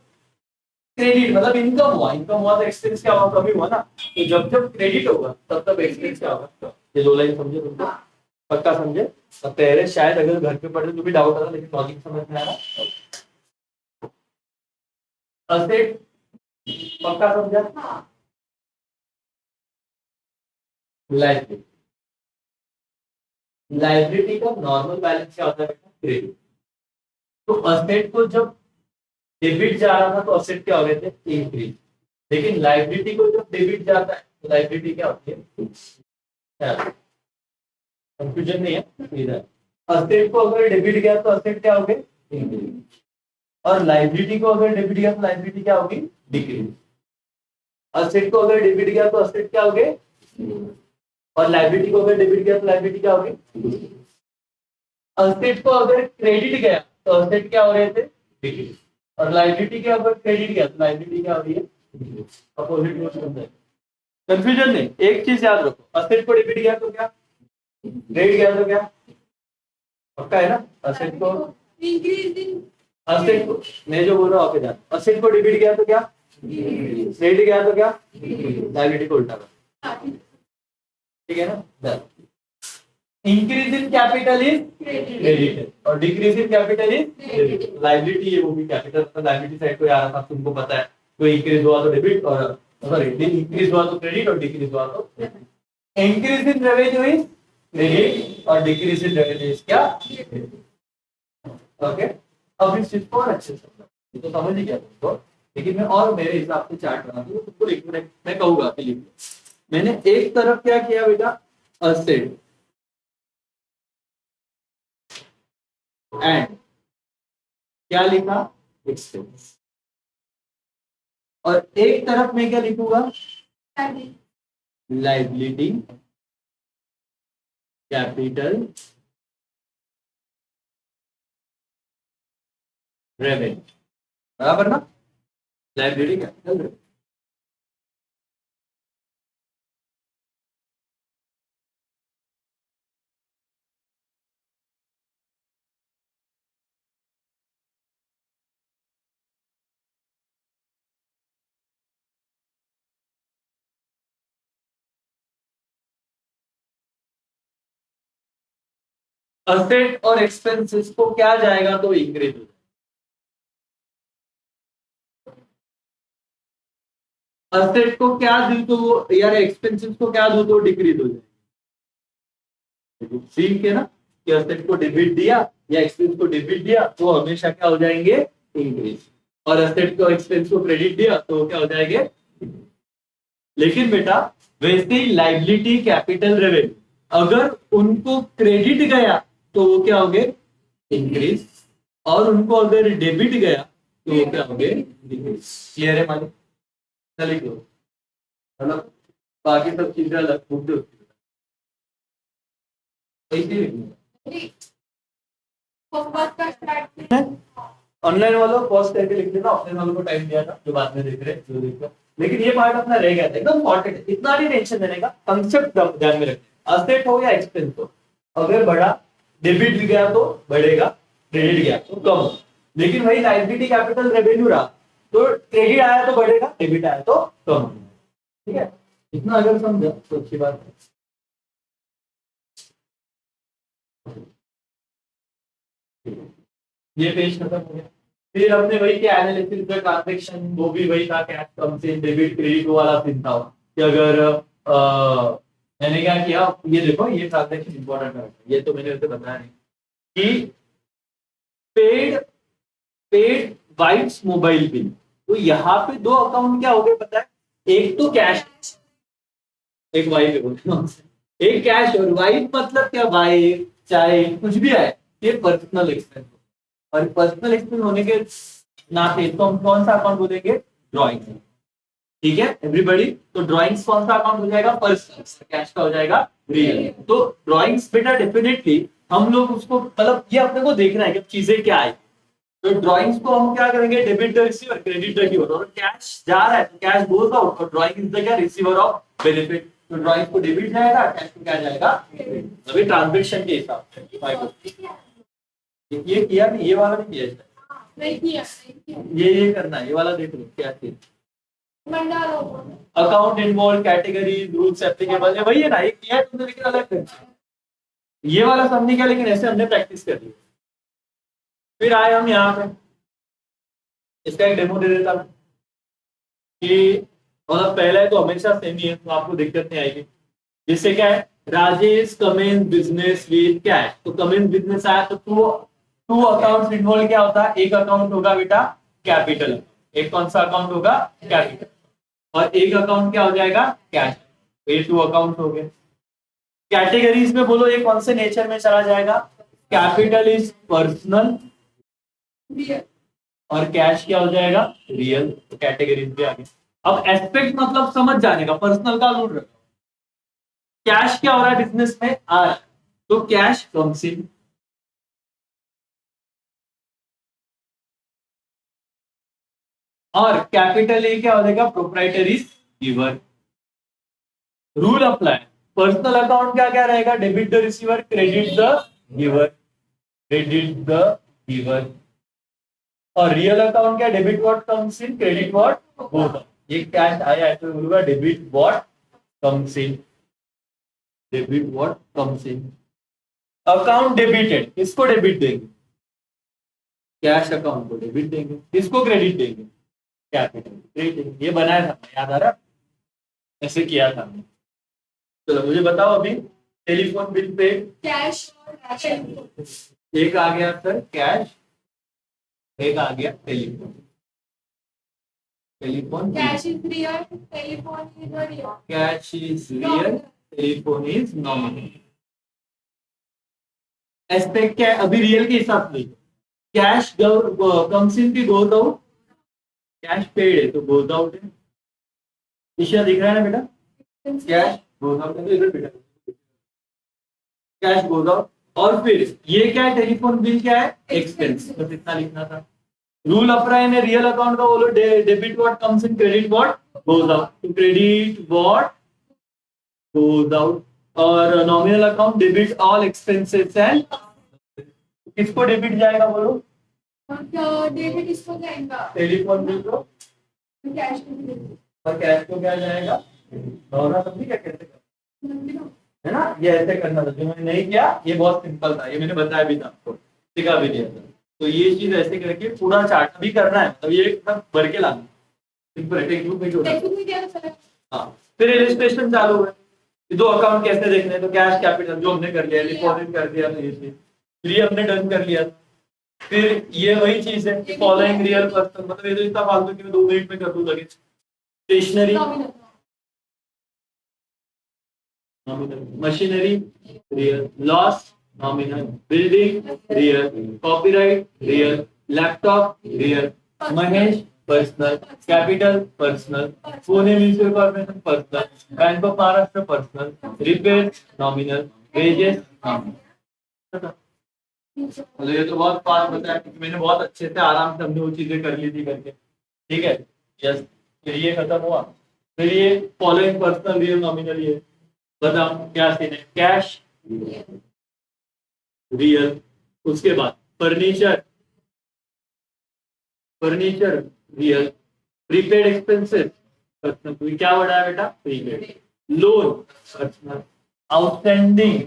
क्रेडिट मतलब इनकम हुआ तो एक्सपेंस क्या हुआ, कमी हुआ ना। तो जब जब क्रेडिट होगा तब तब एक्सपेंस क्या होगा। ये 2 लाइन समझे तुमको, पक्का समझे? अब पहले शायद अगर घर पे पढ़े तो भी डाउट आता, लेकिन लॉजिक समझ में आ रहा, असेट पक्का समझा, लाइबिलिटी, लाइबिलिटी का नॉर्मल बैलेंस क्या होता है, क्रेडिट। तो असेट को जब डेबिट जा रहा था तो असेट क्या हो गए थे, इंक्रीज। लेकिन लाइबिलिटी को जब डेबिट जाता है तो लाइबिलिटी क्या होती है, कंफ्यूजन नहीं है इधर। असेट को अगर डेबिट गया तो असेट क्या हो गए, इंक्रीज, और लाइबिलिटी को अगर डेबिट गया तो लाइबिलिटी क्या होगी, डिक्रीज। असेट को अगर डेबिट गया तो असेट क्या हो गए, और लाइबिलिटी को अगर डेबिट गया तो लाइबिलिटी क्या होगी। असेट को अगर क्रेडिट गया तो असेट क्या हो रहे थे, डिक्रीज, और लाइबिलिटी के अगर क्रेडिट गया तो लाइबिलिटी क्या हो रही है, अपोजिट रोज बनता है। कंफ्यूजन नहीं, एक चीज याद रखो, असेट को डेबिट गया तो क्या, क्रेडिट गया तो क्या, पक्का है ना। असेट को असेट को मैं जो बोल रहा हूँ जान, असेट को डेबिट गया तो क्या, क्रेडिट गया तो क्या, लाइबिलिटी को उल्टा कर, ठीक है ना। Increase in capital is credit और decrease in capital is debit. Liability है वो भी कैपिटल, तो लाइबिलिटी साइड को आ रहा था, तुमको पता है। तो इंक्रीज हुआ तो डेबिट, और सॉरी इंक्रीज हुआ तो क्रेडिट, और डिक्रीज हुआ तो increase in revenue is credit और डिक्रीज इन रेवेन्यू इज क्या, ओके। अब इस चीज को और अच्छे से समझो, तो समझ ही गया तुमको, लेकिन मैं और मेरे हिसाब से चार्ट बना दूं, तुमको लिखने मैं कहूंगा कि लिख। मैंने एक तरफ क्या किया बेटा, असेट एंड क्या लिखा, एक्सपेंस, और एक तरफ मैं क्या लिखूंगा, लाइबिलिटी कैपिटल रेवेन्यू, बराबर ना, लाइबिलिटी कैपिटल रेवेन्यू। असेट और एक्सपेंसेस को क्या जाएगा तो इंक्रीज हो जाएगा, असेट को क्या दू तो वो यार, एक्सपेंसेस को क्या दू तो डिक्रीज हो जाएगा। ठीक है ना, कि असेट को डेबिट दिया या एक्सपेंस को डेबिट दिया तो हमेशा क्या हो जाएंगे, इंक्रीज, और असेट को एक्सपेंस को क्रेडिट दिया तो क्या हो जाएंगे। लेकिन बेटा वैसे ही लाइबिलिटी कैपिटल रेवेन्यू अगर उनको क्रेडिट गया तो वो क्या हो गए, इंक्रीज, और उनको अगर डेबिट गया तो वो क्या हो गए क्लियर है मालिक चलिए लो मतलब बाकी सब चीजें अलग बुक दे उसकी ऑनलाइन वालों पॉज करके लिख लेना ऑफलाइन वालों को टाइम दिया था जो बाद में देख रहे जो देख रहे लेकिन ये पार्ट अपना रह गया था एकदम इम्पोर्टेंट है इतना नहीं टेंशन देने का कंसेप्ट ध्यान में रखना असेट हो या एक्सपेंस हो अगर बढ़ा डेबिट भी गया तो बढ़ेगा क्रेडिट गया तो कम हो लेकिन वही लायबिलिटी कैपिटल रेवेन्यू रहा तो क्रेडिट आया तो बढ़ेगा डेबिट आया तो कम हो ठीक है इतना अगर समझा तो अच्छी बात है ये पेज खत्म हो गया फिर हमने वही क्या एनालिसिस का ट्रांजैक्शन वो भी वही था कैश कम से डेबिट क्रेडिट वाला सीन था कि अगर मैंने क्या किया ये देखो ये ट्रांजैक्शन इंपॉर्टेंट है ये तो मैंने उसे बताया नहीं कि पेड पेड वाइट्स मोबाइल बिल तो यहाँ पे दो अकाउंट क्या हो गए पता है एक तो कैश एक वाइफ है एक कैश और वाइफ मतलब क्या वाइफ चाहे कुछ भी आए ये पर्सनल एक्सपेंस और पर्सनल एक्सपेंस होने के नाते तो हम कौन सा अकाउंट बोलेंगे ड्राइंग ठीक है एवरीबॉडी तो ड्राइंग्स कौन सा अकाउंट हो जाएगा पर्सनल कैश का हो जाएगा रियल तो ड्राइंग्स बेटा डेफिनेटली हम लोग उसको मतलब ये अपने को देखना है कि चीजें क्या है तो ड्राइंग्स को हम क्या करेंगे debit the receiver credit the giver और कैश जा रहा है तो कैश गोज आउट और ड्राइंग इज द क्या रिसीवर ऑफ बेनिफिट तो ड्राइंग को डेबिट जाएगा कैश को क्या जाएगा अभी ट्रांजैक्शन के हिसाब से ये किया नहीं ये वाला नहीं किया नहीं किया ये करना है ये वाला देख लो क्या चीज account involve category rules applicable है वही है ना ये किया है तुमने लेकिन अलग करना ये वाला समझने क्या लेकिन ऐसे हमने प्रैक्टिस कर ली फिर आए हम यहाँ पे इसका एक डेमो दे देता हूँ कि मतलब पहले तो हमेशा सेम ही है तो आपको दिक्कत नहीं आएगी जिससे क्या है Rajesh commences business with cash तो कमेंस बिजनेस आया तो टू अकाउंट्स इन्वॉल्व क्या होता है एक अकाउंट होगा बेटा कैपिटल एक कौन सा अकाउंट होगा कैपिटल और एक अकाउंट क्या हो जाएगा कैश ये टू अकाउंट हो गए कैटेगरीज में बोलो ये कौन से नेचर में चला जाएगा कैपिटल इज पर्सनल और कैश क्या हो जाएगा रियल तो कैटेगरीज भी आगे अब एस्पेक्ट मतलब समझ जाने का पर्सनल का रूल रखो कैश क्या हो रहा है बिजनेस में आ रहा है तो कैश कम्स इन और कैपिटल ए क्या हो जाएगा proprietary giver rule apply personal account क्या क्या रहेगा debit the receiver credit the giver credit the giver और रियल अकाउंट क्या debit what comes in credit what goes out ये कैश आया है तो बोलूंगा debit what comes in debit what comes in account debited किसको डेबिट देंगे cash account को डेबिट देंगे किसको क्रेडिट देंगे कैपिटल क्रेडिट ये बनाया था याद आ रहा ऐसे किया था चलो मुझे बताओ अभी टेलीफोन बिल पे कैश एक आ गया सर कैश एक आ गया telephone telephone cash is real telephone is real cash is real telephone is nominal aspect क्या है अभी रियल के हिसाब से कैश कम्स इन की गोज आउट कैश पेड है तो गोज आउट है ईशा दिख रहा है ना बेटा कैश गोज आउट है तो इधर बेटा कैश गोज आउट और फिर ये क्या है टेलीफोन बिल क्या है एक्सपेंस बस इतना लिखना था रूल अप्लाई में रियल अकाउंट का बोलो debit what comes in credit what goes out तो क्रेडिट व्हाट गोज आउट और nominal account debit all expenses and किसको डेबिट जाएगा बोलो डेबिट इसको जाएगा टेलीफोन बिल को कैश और कैश को क्या जाएगा दोनों समझी क्या कैसे करना है ना ये ऐसे करना था जो मैंने नहीं किया ये बहुत सिंपल था ये मैंने बताया भी था आपको सिखा भी दिया था तो ये चीज ऐसे करके पूरा चार्ट भी करना है मतलब ये सब भर के लाना सिंपल टेक्स्ट बुक में हाँ फिर इलस्ट्रेशन चालू है दो अकाउंट कैसे देखने तो कैश कैपिटल जो हमने कर लिया डिपॉजिट कर दिया ये हमने डन कर लिया फिर ये वही चीज है फॉलोइंग रियल पर्सन मतलब ये तो इतना फालतू कि मैं 2 मिनट में कर दूं लगे stationery machinery real loss nominal building real copyright real laptop real Mahesh personal, capital personal, Pune municipal corporation personal, bank of Maharashtra personal, repair nominal, wages nominal. तो ये तो बहुत फास्ट बताया क्योंकि मैंने बहुत अच्छे से आराम से हमने वो चीजें कर ली थी करके, ठीक है। यस, फिर ये खत्म हुआ, फिर ये फॉलोइंग पर्सनल रियल नॉमिनल, ये बताओ क्या सीन है। कैश रियल, उसके बाद furniture furniture real, prepaid expenses personal, तो क्या वर्ड है बेटा, prepaid. Loan personal, outstanding,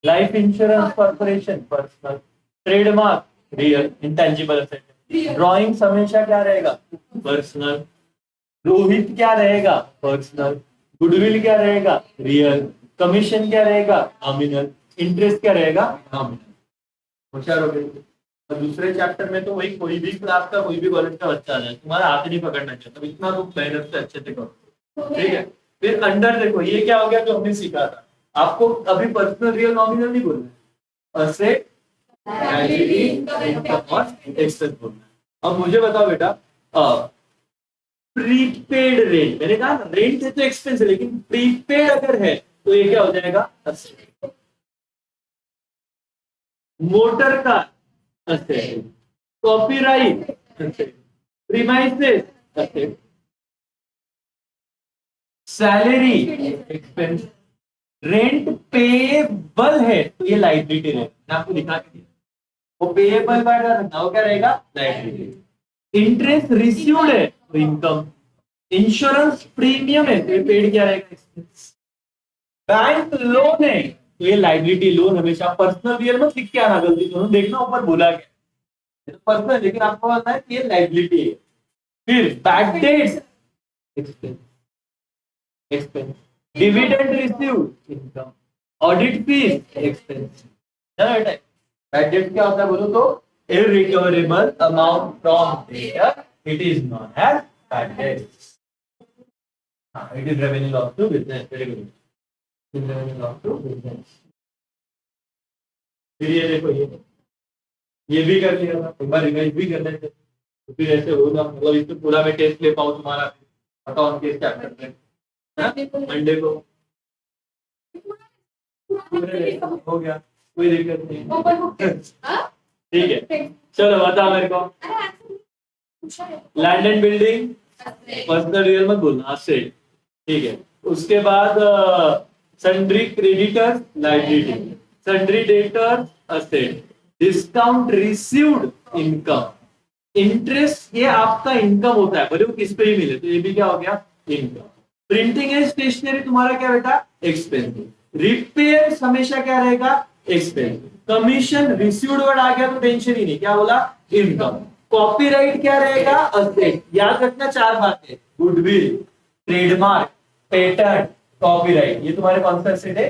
life insurance corporation personal, trademark real, intangible asset. Drawings हमेशा क्या रहेगा, पर्सनल। रोहित क्या रहेगा, पर्सनल। गुडविल क्या रहेगा, रियल। कमीशन क्या रहेगा, नॉमिनल। इंटरेस्ट क्या रहेगा, नॉमिनल। होशियार हो गए। और दूसरे चैप्टर में तो वही कोई भी क्लास का कोई भी कॉलेज का बच्चा आ जाए, तुम्हारा हाथ नहीं पकड़ना चाहिए, तो इतना तुम मेहनत से अच्छे से करो, ठीक है। फिर अंडर देखो, ये क्या हो गया जो हमने सीखा था। आपको अभी पर्सनल रियल नॉमिनल नहीं बोलना है, असेट लायबिलिटी इनकम और एक्सपेंस बोलना है। अब मुझे बताओ बेटा, प्रीपेड रेंट, मैंने कहा ना रेंट है तो एक्सपेंस है, लेकिन प्रीपेड अगर है तो ये क्या हो जाएगा, asset. Motor car asset, copyright asset, premises asset, salary expense. Rent payable है तो ये लाइबिलिटी रहेगा, मैं आपको दिखा के दिया। वो पेएबल का रखना, वो क्या रहेगा, लाइबिलिटी। इंटरेस्ट रिसीव्ड है तो इनकम। इंश्योरेंस प्रीमियम है तो ये पेड क्या रहेगा, एक्सपेंस। बैंक लोन है तो ये लाइबिलिटी। लोन हमेशा पर्सनल रियल मत लिख के आना, गलती दोनों देखना ऊपर बोला गया, ये तो पर्सनल, लेकिन आपको पता है कि ये लाइबिलिटी है। फिर bad debts expense, expense. Dividend received income, audit fees expense. Bad debt क्या होता है बोलो तो, irrecoverable amount from debtor, it is known as bad debt. It is revenue loss to business, very good, revenue loss to business. फिर ये देखो, ये भी कर लिया था, एक बार रिवाइज भी कर लेते तो फिर ऐसे होगा, मतलब इसमें पूरा मैं टेस्ट ले पाऊँ तुम्हारा। अकाउंट केस क्या करते हैं मंडे को, हो गया, कोई दिक्कत नहीं, ठीक है। चलो बता मेरे को, land and building personal real मत बोलना, असेट, ठीक है। उसके बाद sundry creditors liability, sundry debtors asset, discount received income. Interest ये आपका इनकम होता है, भले वो किस पे ही मिले, तो ये भी क्या हो गया, इनकम। प्रिंटिंग एंड स्टेशनरी तुम्हारा क्या बेटा, एक्सपेंस। रिपेयर हमेशा क्या रहेगा, एक्सपेंस। कमीशन रिसीव्ड वर्ड आ गया तो टेंशन ही नहीं, क्या बोला, इनकम। कॉपीराइट क्या रहेगा, असेट। याद रखना चार बातें, गुडविल, ट्रेडमार्क, पेटेंट, कॉपीराइट, ये तुम्हारे कौन सा एसेट है।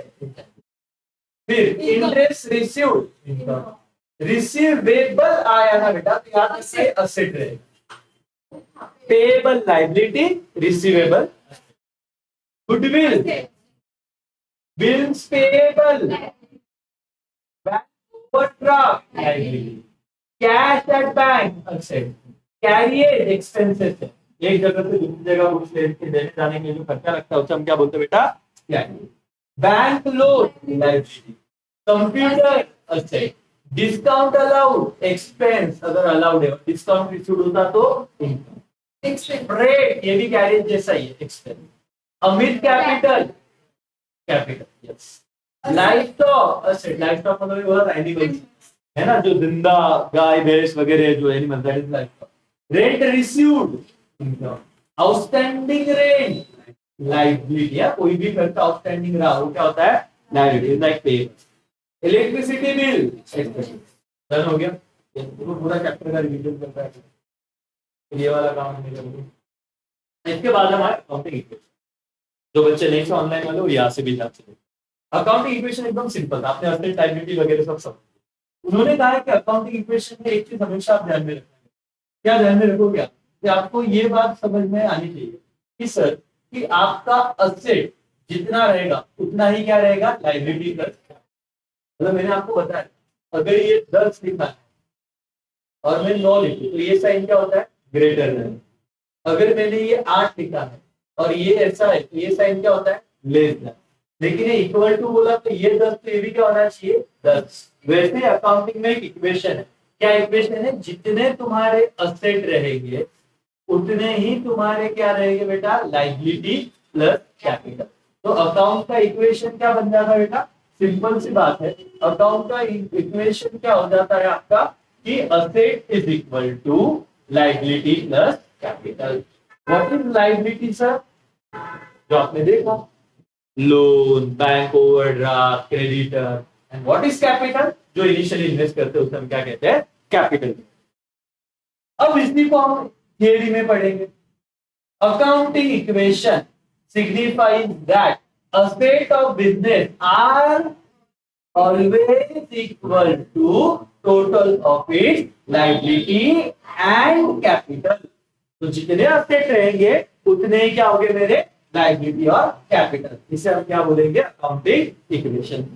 फिर इंटरेस्ट रिसीव्ड इनकम, रिसीवेबल आया ना बेटा तो याद रखिए असेट रहेगा। Payable liability, receivable goodwill, bills payable, bank overdraft liability, cash at bank asset, carrier expenses है। एक जगह से दूसरी जगह बुक्स लेने जाने के जो खर्चा लगता है उसे हम क्या बोलते हैं बेटा, carrier. Bank loan liability, computer asset, discount allowed expense, अगर अलाउड है, डिस्काउंट रिसीव्ड होता तो इनकम। फ्रेट ये भी कैरियर जैसा ही है, expense. Amit capital, capital yes. Livestock asset, livestock मतलब बोला एनिमल्स है ना, जो जिंदा गाय भैंस वगैरह जो animal, that is livestock. Rent received income, outstanding rent liability, या कोई भी खर्च आउटस्टैंडिंग रहा वो क्या होता है, लायबिलिटी, लाइक पे। इलेक्ट्रिसिटी बिल डन हो गया, तो पूरा चैप्टर का रिवीजन करता है, ये वाला काम नहीं करेंगे। इसके बाद हमारे अकाउंटिंग इक्वेशन, जो बच्चे नहीं से ऑनलाइन वाले वो यहाँ से भी जा सकते। अकाउंटिंग इक्वेशन एकदम सिंपल था, आपने असेट लायबिलिटी वगैरह सब सब उन्होंने कहा है कि अकाउंटिंग इक्वेशन में एक चीज हमेशा आप ध्यान में रखना है। क्या ध्यान में रखो, क्या कि आपको ये बात समझ में आनी चाहिए कि सर कि आपका असेट जितना रहेगा उतना ही क्या रहेगा, लायबिलिटी प्लस। मतलब मैंने आपको बताया अगर ये 10 लिखा है और मैं 9 लिखूं तो ये साइन क्या होता है, ग्रेटर देन। अगर मैंने ये 8 लिखा है और ये ऐसा है तो ये साइन क्या होता है, लेस देन। लेकिन ये इक्वल टू बोला तो ये 10 तो ये भी क्या होना चाहिए 10। वैसे अकाउंटिंग में एक इक्वेशन है, क्या इक्वेशन है, जितने तुम्हारे असेट रहेंगे उतने ही तुम्हारे क्या रहेंगे बेटा, लायबिलिटी प्लस कैपिटल। तो अकाउंट का इक्वेशन क्या बन जाता है बेटा, सिंपल सी बात है, अकाउंट का इक्वेशन क्या हो जाता है आपका कि asset is equal to liability plus capital. What is liability sir, जो आपने देखा, loan, bank overdraft, creditor. And what is capital, जो इनिशियली इन्वेस्ट करते हैं उसे हम क्या कहते हैं, कैपिटल। अब इसी को हम थियरी में पढ़ेंगे। Accounting equation signifies that assets of business are always equal to total of its liability and capital। तो जितने असेट रहेंगे उतने ही क्या होंगे मेरे, लायबिलिटी और कैपिटल। इसे हम क्या बोलेंगे, अकाउंटिंग इक्वेशन,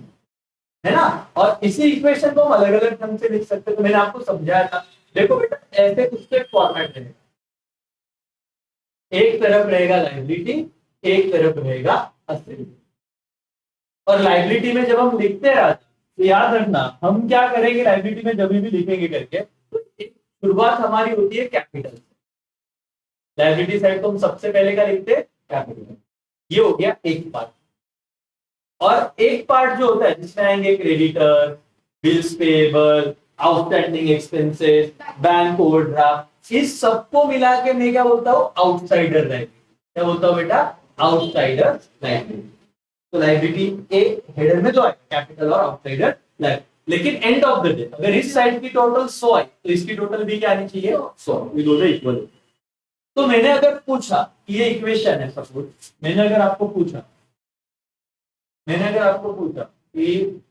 है ना। और इसी इक्वेशन को हम अलग अलग ढंग से लिख सकते हैं, तो मैंने आपको समझाया था। देखो बेटा, ऐसे कुछ एक फॉर्मेट रहेगा, एक तरफ रहेगा लायबिलिटी, एक तरफ रहेगा असेट। और लायबिलिटी में जब हम लिखते हैं तो याद रखना, हम क्या करेंगे लायबिलिटी में जब भी लिखेंगे करके, तो शुरुआत हमारी होती है कैपिटल। लायबिलिटी साइड तो हम सबसे पहले क्या लिखते हैं, कैपिटल। ये हो गया एक पार्ट। और एक पार्ट जो होता है जिसमें आएंगे creditor, bills payable, outstanding expenses, bank overdraft, इस सबको मिला के मैं क्या बोलता हूँ, आउटसाइडर लायबिलिटी। क्या बोलता हूँ बेटा, आउटसाइडर लायबिलिटी। तो लायबिलिटी एक हेडर में जो है कैपिटल और आउटसाइडर लायबिलिटी। लेकिन एंड ऑफ द डे अगर इस साइड की टोटल 100 है तो इसकी टोटल भी क्या आनी चाहिए, 100। ये दोनों इक्वल है। तो मैंने अगर पूछा कि ये इक्वेशन है, सपोज मैंने अगर आपको पूछा कि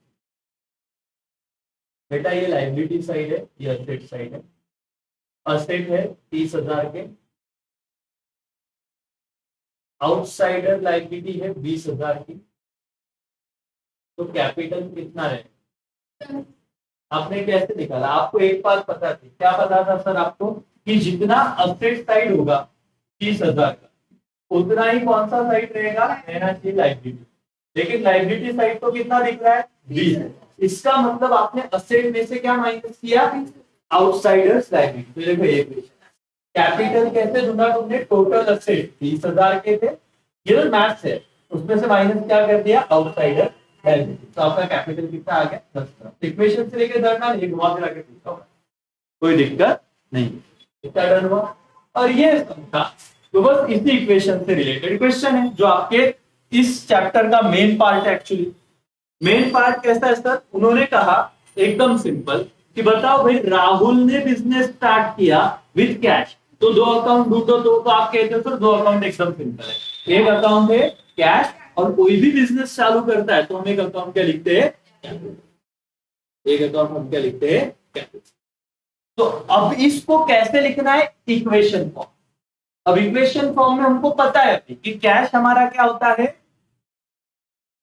बेटा ये लायबिलिटी साइड है, ये असेट साइड है। असेट है 30,000 के, आउटसाइडर लायबिलिटी है 20,000 की, तो कैपिटल कितना है, आपने कैसे निकाला, आपको एक बात पता थी, क्या पता था सर आपको, कि जितना असेट साइड होगा 30,000 का, उतना ही कौन सा साइड रहेगा, रहना चाहिए लायबिलिटी। लेकिन लायबिलिटी साइड तो कितना दिख रहा है, 20। इसका मतलब आपने असेट में से क्या माइनस किया, आउटसाइडर्स लायबिलिटी। तो देखो ये क्वेश्चन, कैपिटल कैसे ढूंढा तुमने, टोटल असेट 30,000 के थे, ये मैथ्स है, उसमें से माइनस क्या कर दिया, आउटसाइडर लायबिलिटी। तो आपका कैपिटल कितना आ गया, 10। इक्वेशन से लेकर धरना ये घुमा फिरा के पूछा होगा, कोई दिक्कत नहीं। इतना डन हुआ। और ये समझा, तो बस इसी इक्वेशन से रिलेटेड क्वेश्चन है जो आपके इस चैप्टर का मेन पार्ट है। एक्चुअली मेन पार्ट कैसा है सर, उन्होंने कहा एकदम सिंपल कि बताओ भाई, राहुल ने बिजनेस स्टार्ट किया विद कैश, तो दो अकाउंट ढूंढो। तो आप कहते हो सर दो अकाउंट एकदम सिंपल है, एक अकाउंट है कैश, और कोई भी बिजनेस चालू करता है तो हम एक अकाउंट क्या लिखते हैं, एक अकाउंट हम क्या लिखते हैं, कैपिटल। तो अब इसको कैसे लिखना है, इक्वेशन फॉर्म। अब इक्वेशन फॉर्म में हमको पता है कि कैश हमारा क्या होता है,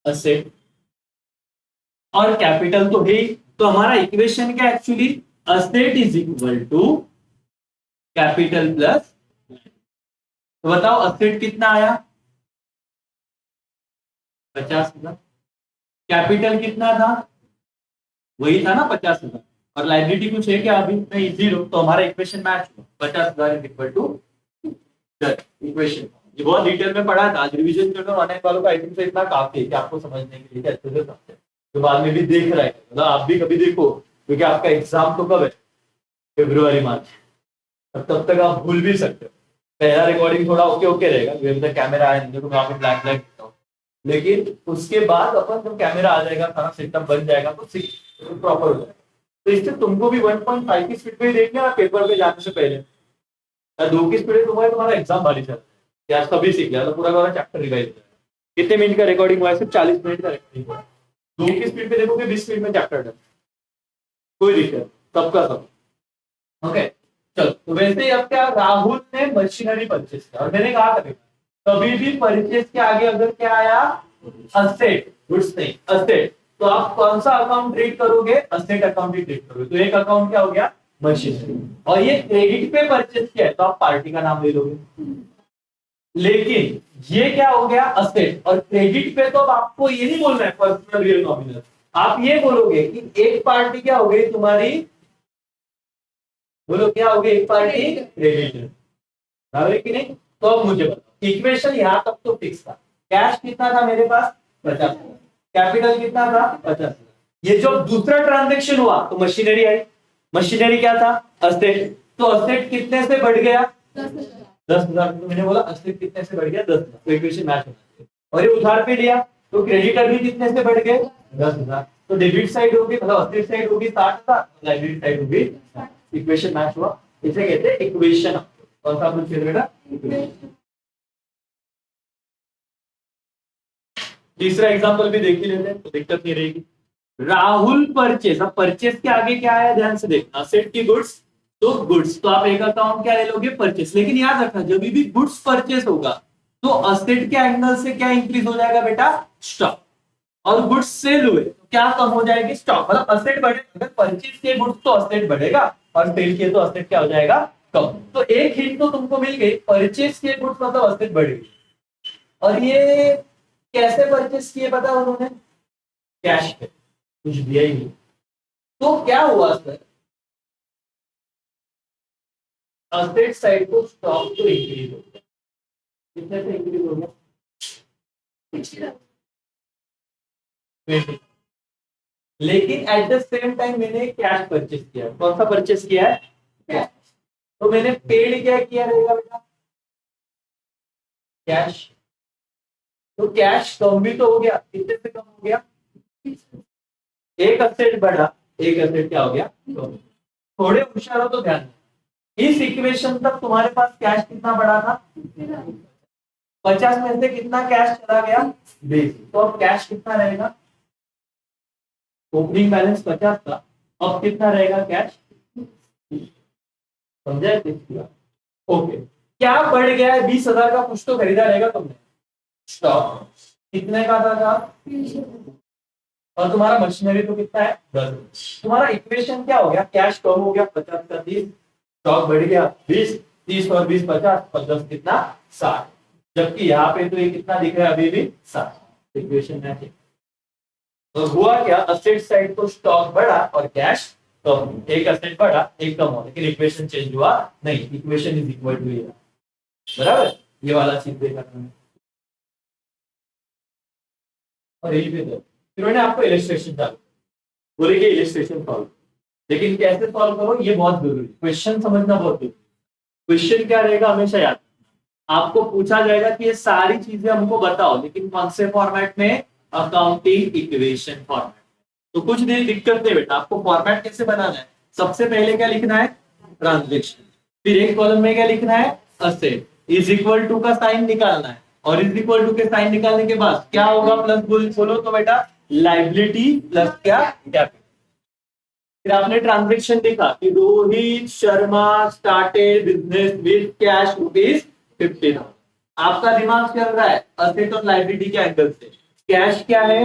असेट, और कैपिटल तो है। तो हमारा इक्वेशन क्या actually, asset is equal to capital plus. तो बताओ असेट कितना आया, 50,000। कैपिटल कितना था, वही था ना 50,000। और लायबिलिटी कुछ है क्या अभी नहीं, 0। तो हमारा इक्वेशन मैच हुआ, 50,000 इज इक्वल टू इक्वेशन। ये बहुत डिटेल में पढ़ा था, आज रिवीजन करना ऑनलाइन वालों का आई थिंक से इतना काफी है कि आपको समझने के लिए अच्छे से समझे, तो बाद में भी देख रहा है, मतलब आप भी कभी देखो, क्योंकि आपका एग्जाम तो कब है, फरवरी मार्च, तब तक आप भूल भी सकते हो। पहला रिकॉर्डिंग थोड़ा ओके ओके रहेगा, कैमरा है, देखो मैं वहां पे ब्लैक ब्लैक दिखता हूँ, लेकिन उसके बाद अपन जब कैमरा आ जाएगा, सारा सिस्टम बन जाएगा, तो प्रॉपर हो जाएगा। तो इससे तुमको भी 1.5 की स्पीड पे देखना है पेपर पे जाने से पहले, 2 की स्पीड में तुम्हारा एग्जाम भारी चल रहा है, सभी सीख लिया तो पूरा चैप्टर रिवाइज हो जाएगा। कितने मिनट का रिकॉर्डिंग हुआ है, सिर्फ 40 मिनट का रिकॉर्डिंग हुआ है। 2 की स्पीड पे देखोगे 20 मिनट में चैप्टर डन, कोई दिक्कत, सबका सब। ओके चलो, तो वैसे ही अब क्या, राहुल ने मशीनरी परचेस किया, और मैंने कहा कभी भी परचेस के आगे अगर क्या आया, असेट, गुड्स नहीं असेट, तो आप कौन सा अकाउंट ट्रीट करोगे, असेट अकाउंट ही ट्रीट करोगे। तो एक अकाउंट क्या हो गया, मशीनरी, और ये क्रेडिट पे परचेस किया है तो आप पार्टी का नाम ले लोगे। लेकिन ये क्या हो गया, असेट, और क्रेडिट पे तो अब आपको ये नहीं बोलना है पर्सनल रियल नॉमिनल, आप ये बोलोगे कि एक पार्टी क्या हो गई तुम्हारी, बोलो क्या हो गई, एक पार्टी क्रेडिटर, बराबर है कि नहीं। तो अब मुझे बताओ, इक्वेशन यहां तक तो फिक्स था, कैश कितना था मेरे पास 50, कैपिटल कितना था 50, ये जो दूसरा ट्रांजैक्शन हुआ तो मशीनरी आई, मशीनरी क्या था, असेट, तो असेट कितने से बढ़ गया 10,000. 10,000, तो मैंने बोला असेट कितने से बढ़ गया 10,000, तो इक्वेशन मैच होना चाहिए। और ये उधार पे लिया तो क्रेडिटर भी कितने से बढ़ गए 10,000, तो डेबिट साइड होगी मतलब असेट साइड होगी 60,000, लायबिलिटी साइड होगी, इक्वेशन मैच हुआ, इसे कहते हैं इक्वेशन। कौन सा आपने फिर बेटा, तीसरा एग्जांपल भी देख ही लेते हैं तो दिक्कत नहीं रहेगी। राहुल परचेस, अब परचेस के आगे क्या है ध्यान से देखना, असेट की गुड्स, तो गुड्स, तो आप एक अकाउंट क्या ले लोगे परचेस, लेकिन याद रखना जब भी गुड्स परचेस होगा तो असेट के एंगल से क्या इंक्रीज हो जाएगा बेटा, स्टॉक, और गुड्स सेल हुए तो क्या कम हो जाएगी, स्टॉक, मतलब असेट बढ़े, अगर परचेस किए गुड्स तो असेट बढ़ेगा और सेल किए तो असेट क्या हो जाएगा कम। तो एक हिंट तो तुमको मिल गई, परचेस किए गुड्स मतलब असेट बढ़ेगी, और ये कैसे परचेस किए पता उन्होंने, कैश पे, कुछ दिया ही नहीं, तो क्या हुआ सर, असेट साइड को स्टॉक तो इंक्रीज हो गया, कितने से इंक्रीज हो गया 20, लेकिन एट द सेम टाइम मैंने कैश परचेस किया, कौन सा परचेस किया है कैश, तो मैंने पेड क्या किया रहेगा बेटा कैश, तो कैश कम भी तो हो गया, कितने से कम हो गया, एक असेट बढ़ा, एक असेट क्या हो गया कम। थोड़े होशियार हो तो ध्यान दें, इस इक्वेशन तक तुम्हारे पास कैश कितना बढ़ा था 50 में से कितना कैश चला गया 20, तो अब कैश कितना रहेगा, ओपनिंग बैलेंस 50 था, अब कितना रहेगा कैश, समझा है। ओके, क्या बढ़ गया है 20,000 का, कुछ तो खरीदा रहेगा तुमने, स्टॉक कितने का था, और तुम्हारा मशीनरी तो कितना है 10, तुम्हारा इक्वेशन क्या हो गया, कैश कम हो गया 50 का 30, स्टॉक बढ़ गया 20, 30 और 20 50, और 10 कितना 60, जबकि यहाँ पे तो ये कितना दिख रहा है अभी भी 60, इक्वेशन मैच है। तो हुआ क्या, असेट साइड तो स्टॉक बढ़ा और कैश कम, एक असेट बढ़ा एक कम हो, लेकिन इक्वेशन चेंज हुआ नहीं, इक्वेशन इज इक्वल टू ये, बराबर, ये वाला चीज देखा तुमने, और यही पे फिर मैंने आपको इलस्ट्रेशन चालू बोले कि इलस्ट्रेशन सॉल्व, लेकिन कैसे सॉल्व करो ये बहुत जरूरी, क्वेश्चन समझना बहुत जरूरी। क्वेश्चन क्या रहेगा हमेशा याद रखना, आपको पूछा जाएगा कि ये सारी चीजें हमको बताओ, लेकिन कौन से फॉर्मेट में, अकाउंटिंग इक्वेशन फॉर्मेट। तो कुछ नहीं दिक्कत नहीं बेटा, आपको फॉर्मेट कैसे बनाना है, सबसे पहले क्या लिखना है ट्रांजैक्शन, फिर एक कॉलम में क्या लिखना है असेट, इज इक्वल टू का साइन निकालना है, और इज इक्वल टू के साइन निकालने के बाद क्या होगा प्लस बोलो तो बेटा लाइबिलिटी प्लस क्या कैपिटल। फिर आपने ट्रांजैक्शन लिखा कि Rohit Sharma started business with cash ₹50,000, आपका दिमाग चल रहा है असेट और लाइबिलिटी के एंगल से, कैश क्या है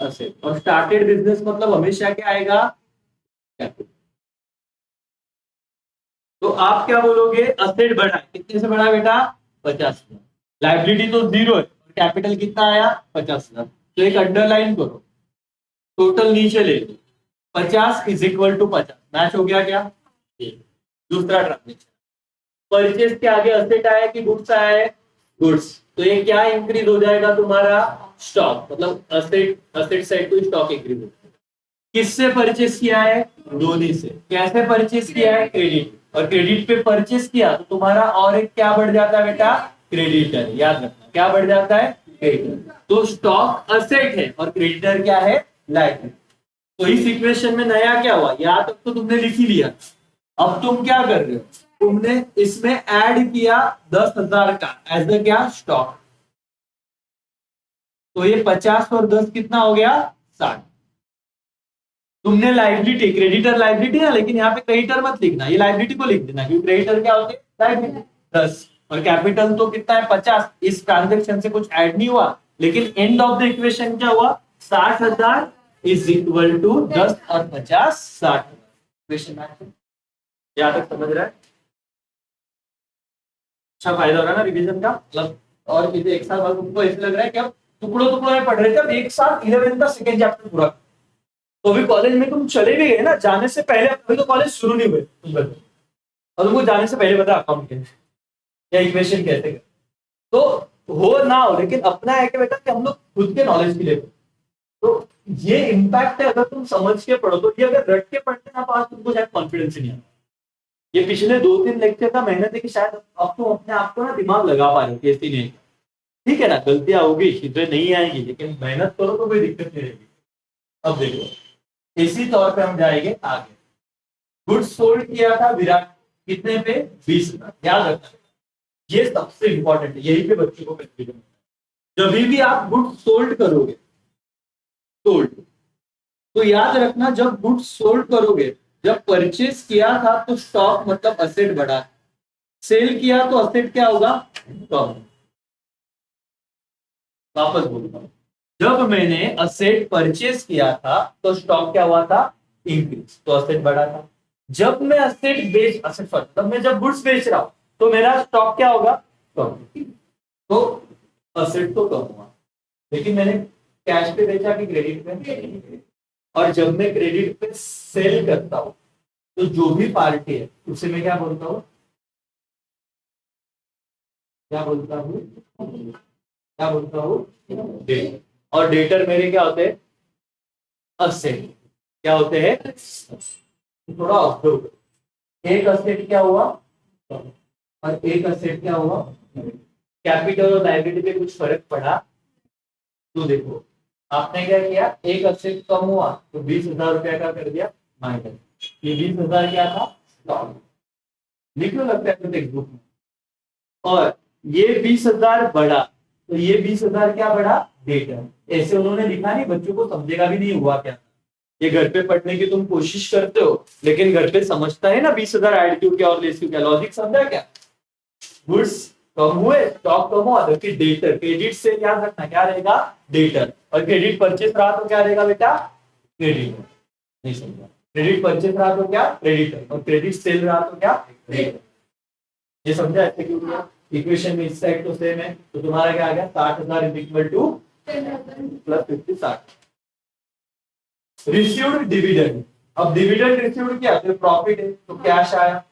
असेट, और स्टार्टेड बिजनेस मतलब हमेशा क्या आएगा कैपिटल। तो आप क्या बोलोगे, असेट बढ़ा, कितने से बढ़ा बेटा 50,000, लाइबिलिटी तो 0 है, कैपिटल कितना आया 50,000, तो एक अंडरलाइन करो, टोटल नीचे ले लो, 50 इज इक्वल टू 50, मैच हो गया क्या। दूसरा ट्रांजेक्शन, परचेज के आगे असेट आया कि गुड्स आया है गुड्स, तो ये क्या इंक्रीज हो जाएगा तुम्हारा स्टॉक, मतलब असेट साइड को स्टॉक इंक्रीज हो जाएगा। किससे परचेस किया है, दोनों से, कैसे परचेस किया है क्रेडिट, और क्रेडिट पे परचेस किया तो तुम्हारा और एक क्या बढ़ जाता है बेटा क्रेडिटर, याद रखना क्या बढ़ जाता है क्रेडिटर, तो स्टॉक असेट है और क्रेडिटर क्या है लायबिलिटी। तो इस इक्वेशन में नया क्या हुआ, यहाँ तक तो तुमने लिख ही लिया, अब तुम क्या कर रहे हो, तुमने इसमें ऐड किया 10,000 का एज अ क्या स्टॉक, तो ये 50 और 10 कितना हो गया 60, तुमने लाइबिलिटी क्रेडिटर लाइबिलिटी है, लेकिन यहाँ पे क्रेडिटर मत लिखना, ये लाइबिलिटी को लिख देना, क्योंकि क्रेडिटर क्या होते हैं लाइबिलिटी 10, और कैपिटल तो कितना है 50, इस ट्रांजेक्शन से कुछ ऐड नहीं हुआ, लेकिन एंड ऑफ द इक्वेशन क्या हुआ 60,000 इज इक्वल टू 10 और 50 60। क्वेश्चन यहाँ तक समझ रहा है? अच्छा फायदा हो रहा है ना रिवीजन का, मतलब और इसे एक साल बाद तुमको ऐसे लग रहा है कि अब टुकड़ों टुकड़ों में पढ़ रहे थे, अब एक साथ 11 का सेकंड चैप्टर पूरा। तो अभी कॉलेज में तुम चले भी गए ना, जाने से पहले, अभी तो कॉलेज शुरू नहीं हुए तुम बताओ, और तुमको जाने से पहले पता अकाउंट कैसे या इक्वेशन कैसे कर, तो हो ना हो, लेकिन अपना है कि बेटा कि हम लोग खुद के नॉलेज के लिए, तो ये इम्पैक्ट है। अगर तुम समझ के पढ़ो तो, ये अगर रट के पढ़ते ना तो आज तुमको शायद कॉन्फिडेंस नहीं आता। ये पिछले 2-3 लेक्चर का मेहनत है कि शायद अब तुम अपने आप को ना दिमाग लगा पा रहे हो कि ऐसी नहीं। ठीक है ना, गलतियां होगी, चीजें नहीं आएंगी, लेकिन मेहनत करो तो कोई दिक्कत नहीं रहेगी। अब देखो इसी तौर पे हम जाएंगे आगे। गुड्स सोल्ड किया था विराट कितने पे? 20,000। याद रखना, ये सबसे इंपॉर्टेंट है, यही पे बच्चों को कंफ्यूजन। जब भी आप गुड्स सोल्ड करोगे, सोल्ड, तो याद रखना जब गुड्स सोल्ड करोगे, जब परचेस किया था तो स्टॉक मतलब असेट बढ़ा, सेल किया तो असेट क्या होगा? कम। वापस बोलता हूं, जब मैंने असेट परचेस किया था तो स्टॉक क्या हुआ था? इंक्रीज, तो असेट बढ़ा था। जब मैं जब मैं जब गुड्स बेच रहा हूं तो मेरा स्टॉक क्या होगा? कम। तो असेट तो कम हुआ, लेकिन मैंने कैश पे बेचा कि क्रेडिट पे? और जब मैं क्रेडिट पे सेल करता हूं तो जो भी पार्टी है उसे मैं क्या बोलता हूं? क्या बोलता हूं? क्या बोलता हूं? डेटर। और डेटर मेरे क्या होते हैं? असेट। क्या होते हैं? थोड़ा ऑब्जर्व करो, एक असेट क्या हुआ और एक असेट क्या हुआ? कैपिटल और लायबिलिटी पे कुछ फर्क पड़ा? तो देखो आपने क्या किया, एक असेट कम हुआ तो 20,000 रुपया का कर दिया माइनस। ये 20,000 क्या था? स्टॉक। लिख लो, लगता है टेक्स्ट बुक में। और ये 20,000 बढ़ा तो ये 20,000 क्या बढ़ा? डेटर। ऐसे उन्होंने लिखा नहीं, बच्चों को समझेगा भी नहीं हुआ क्या। ये घर पे पढ़ने की तुम कोशिश करते हो, लेकिन घर पे समझता है ना 20,000 ऐड क्यों किया और लेस क्यों किया, लॉजिक समझा क्या? गुड्स कम हुए, स्टॉक कम हुआ, जबकि डेटर, क्रेडिट से याद रखना क्या रहेगा? डेटर। और क्रेडिट परचेस रहा तो क्या रहेगा बेटा? क्रेडिट। नहीं समझा? क्रेडिट परचेस रहा तो क्या? क्रेडिटर। और क्रेडिट सेल रहा तो क्या? क्रेडिटर। ये समझा ऐसे क्यों किया? इक्वेशन में इस साइड तो सेम है, तो तुम्हारा क्या आ गया? 60,000 is equal two plus 50 60। Received dividend, अब डिविडेंड रिसीव्ड किया तो प्रॉफिट है, तो कैश आया,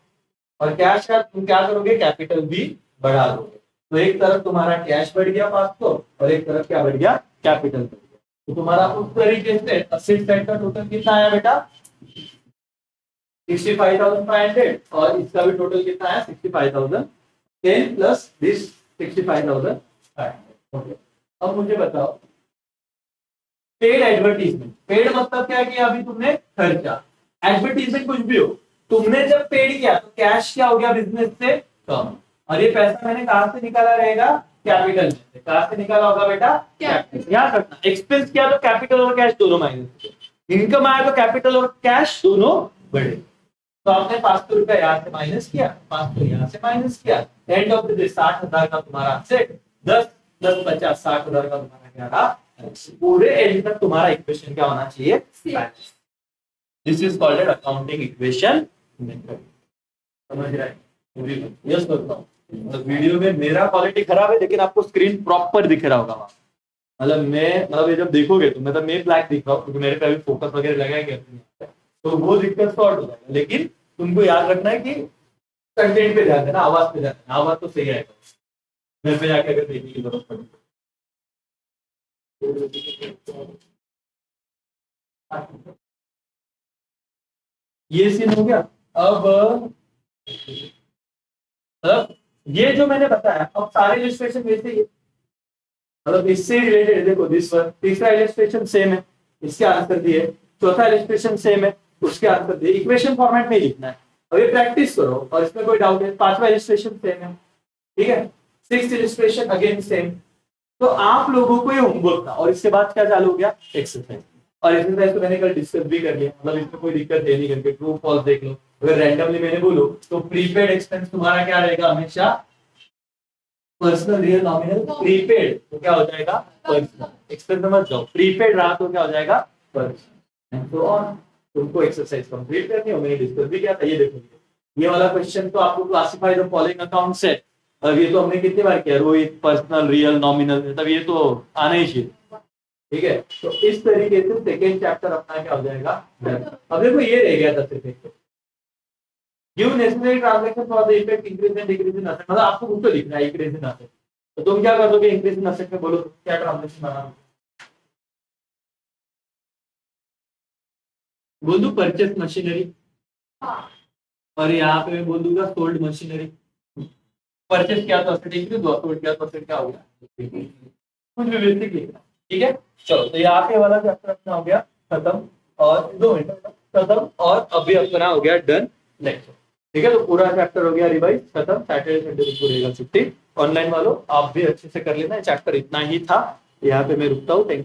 और कैश का तुम क्या करोगे? कैपिटल भी बढ़ा दोगे। तो एक तरफ तुम्हारा कैश बढ़ गया 500 और एक तरफ क्या बढ़ गया? कैपिटल बढ़ गया। तो तुम्हारा उस तरीके से असेट साइड का टोटल कितना आया बेटा? 65,500, और इसका भी टोटल कितना आया? 65,000 10 प्लस दिस 65,500। अब मुझे बताओ, पेड एडवर्टीजमेंट, पेड मतलब क्या किया अभी तुमने? खर्चा। एडवर्टीजमेंट कुछ भी हो, तुमने जब पेड किया तो कैश क्या हो गया? बिजनेस से कम। और ये पैसा मैंने कहां से निकाला रहेगा? कैपिटल से। कहां से निकाला होगा बेटा? कैपिटल। याद रखना, एक्सपेंस किया तो कैपिटल और कैश दोनों माइनस, इनकम आया तो कैपिटल और कैश दोनों बढ़े। तो आपने 500 रुपया यहाँ से माइनस किया, 500 यहाँ से माइनस किया, एंड ऑफ द डे 60,000 का तुम्हारा सेट, 10 10 50 60,000 का तुम्हारा क्या रहा? पूरे एंड तक तुम्हारा इक्वेशन क्या होना चाहिए? This is called accounting equation method. समझ रहे हैं? यस करता हूँ। मतलब वीडियो में मेरा क्वालिटी खराब है, लेकिन आपको स्क्रीन प्रॉपर दिख रहा होगा। मतलब ये जब देखोगे तो मतलब मैं ब्लैक दिख रहा हूँ क्योंकि मेरे पे अभी फोकस वगैरह लगाया गया, तो वो दिक्कत सॉल्व हो जाएगा। लेकिन तुमको याद रखना है कि कंटेंट पे ध्यान देना, आवाज पे ध्यान देना। आवाज तो सही आएगा, घर पे जाके अगर देखने की जरूरत पड़े। ये सीन हो गया। अब ये जो मैंने बताया, अब सारे इलस्ट्रेशन वैसे ही, मतलब इससे रिलेटेड देखो, दिस वन, तीसरा इलस्ट्रेशन सेम है, इसके आंसर दिए, चौथा इलस्ट्रेशन सेम है, उसके आंसर दिए। इक्वेशन फॉर्मेट में लिखना है। अब ये प्रैक्टिस करो और इसमें कोई डाउट है। पांचवा इलस्ट्रेशन सेम है, ठीक है। Sixth illustration again same. तो आप लोगों को ये होमवर्क था, और इसके बाद क्या चालू हो गया? एक्सरसाइज। और एक्सरसाइज तो मैंने कल डिस्कस भी कर लिया, मतलब इसमें कोई दिक्कत है नहीं करके, ट्रू फॉल्स देख लो। अगर रैंडमली मैंने बोलो तो प्रीपेड एक्सपेंस तुम्हारा क्या रहेगा? हमेशा पर्सनल, रियल, नॉमिनल। प्रीपेड तो क्या हो जाएगा? पर्सनल। एक्सपेंस समझ जाओ, प्रीपेड रहा तो क्या हो जाएगा? Person and so on. तुमको एक्सरसाइज कंप्लीट करनी है, मैंने डिस्कस भी किया था। ये देखो, ये वाला क्वेश्चन तो आपको क्लासिफाई द फॉलोइंग अकाउंट्स है। अब ये तो हमने कितनी बार किया, रोहित, पर्सनल, रियल, नॉमिनल, मतलब ये तो आना ही चाहिए। ठीक है, तो इस तरीके से सेकेंड चैप्टर अपना क्या हो जाएगा। अब देखो ये रह गया था सिर्फ give necessary transaction for the effect increase and decrease in asset, मतलब आपको कुछ तो लिखना है इंक्रीज इन असेट। तो तुम क्या कर दोगे इंक्रीज इन असेट में, बोलो क्या ट्रांजैक्शन बनाओगे। बोल दूं परचेस मशीनरी, हाँ और यहाँ पे मैं बोल दूंगा सोल्ड मशीनरी। परचेस किया तो असेट इंक्रीज हुआ, सोल्ड किया तो असेट क्या हो गया, कुछ भी बेसिक लिखना। ठीक है, चलो तो यहाँ पे वाला चैप्टर अपना हो गया खत्म, और 2 मिनट खत्म, और अभी अपना हो गया डन लेक्चर। ठीक है, तो पूरा चैप्टर हो गया रिवाइज, खत्म। सैटरडे संडे को रहेगा छुट्टी। ऑनलाइन वालों आप भी अच्छे से कर लेना, चैप्टर इतना ही था। यहाँ पे मैं रुकता हूँ।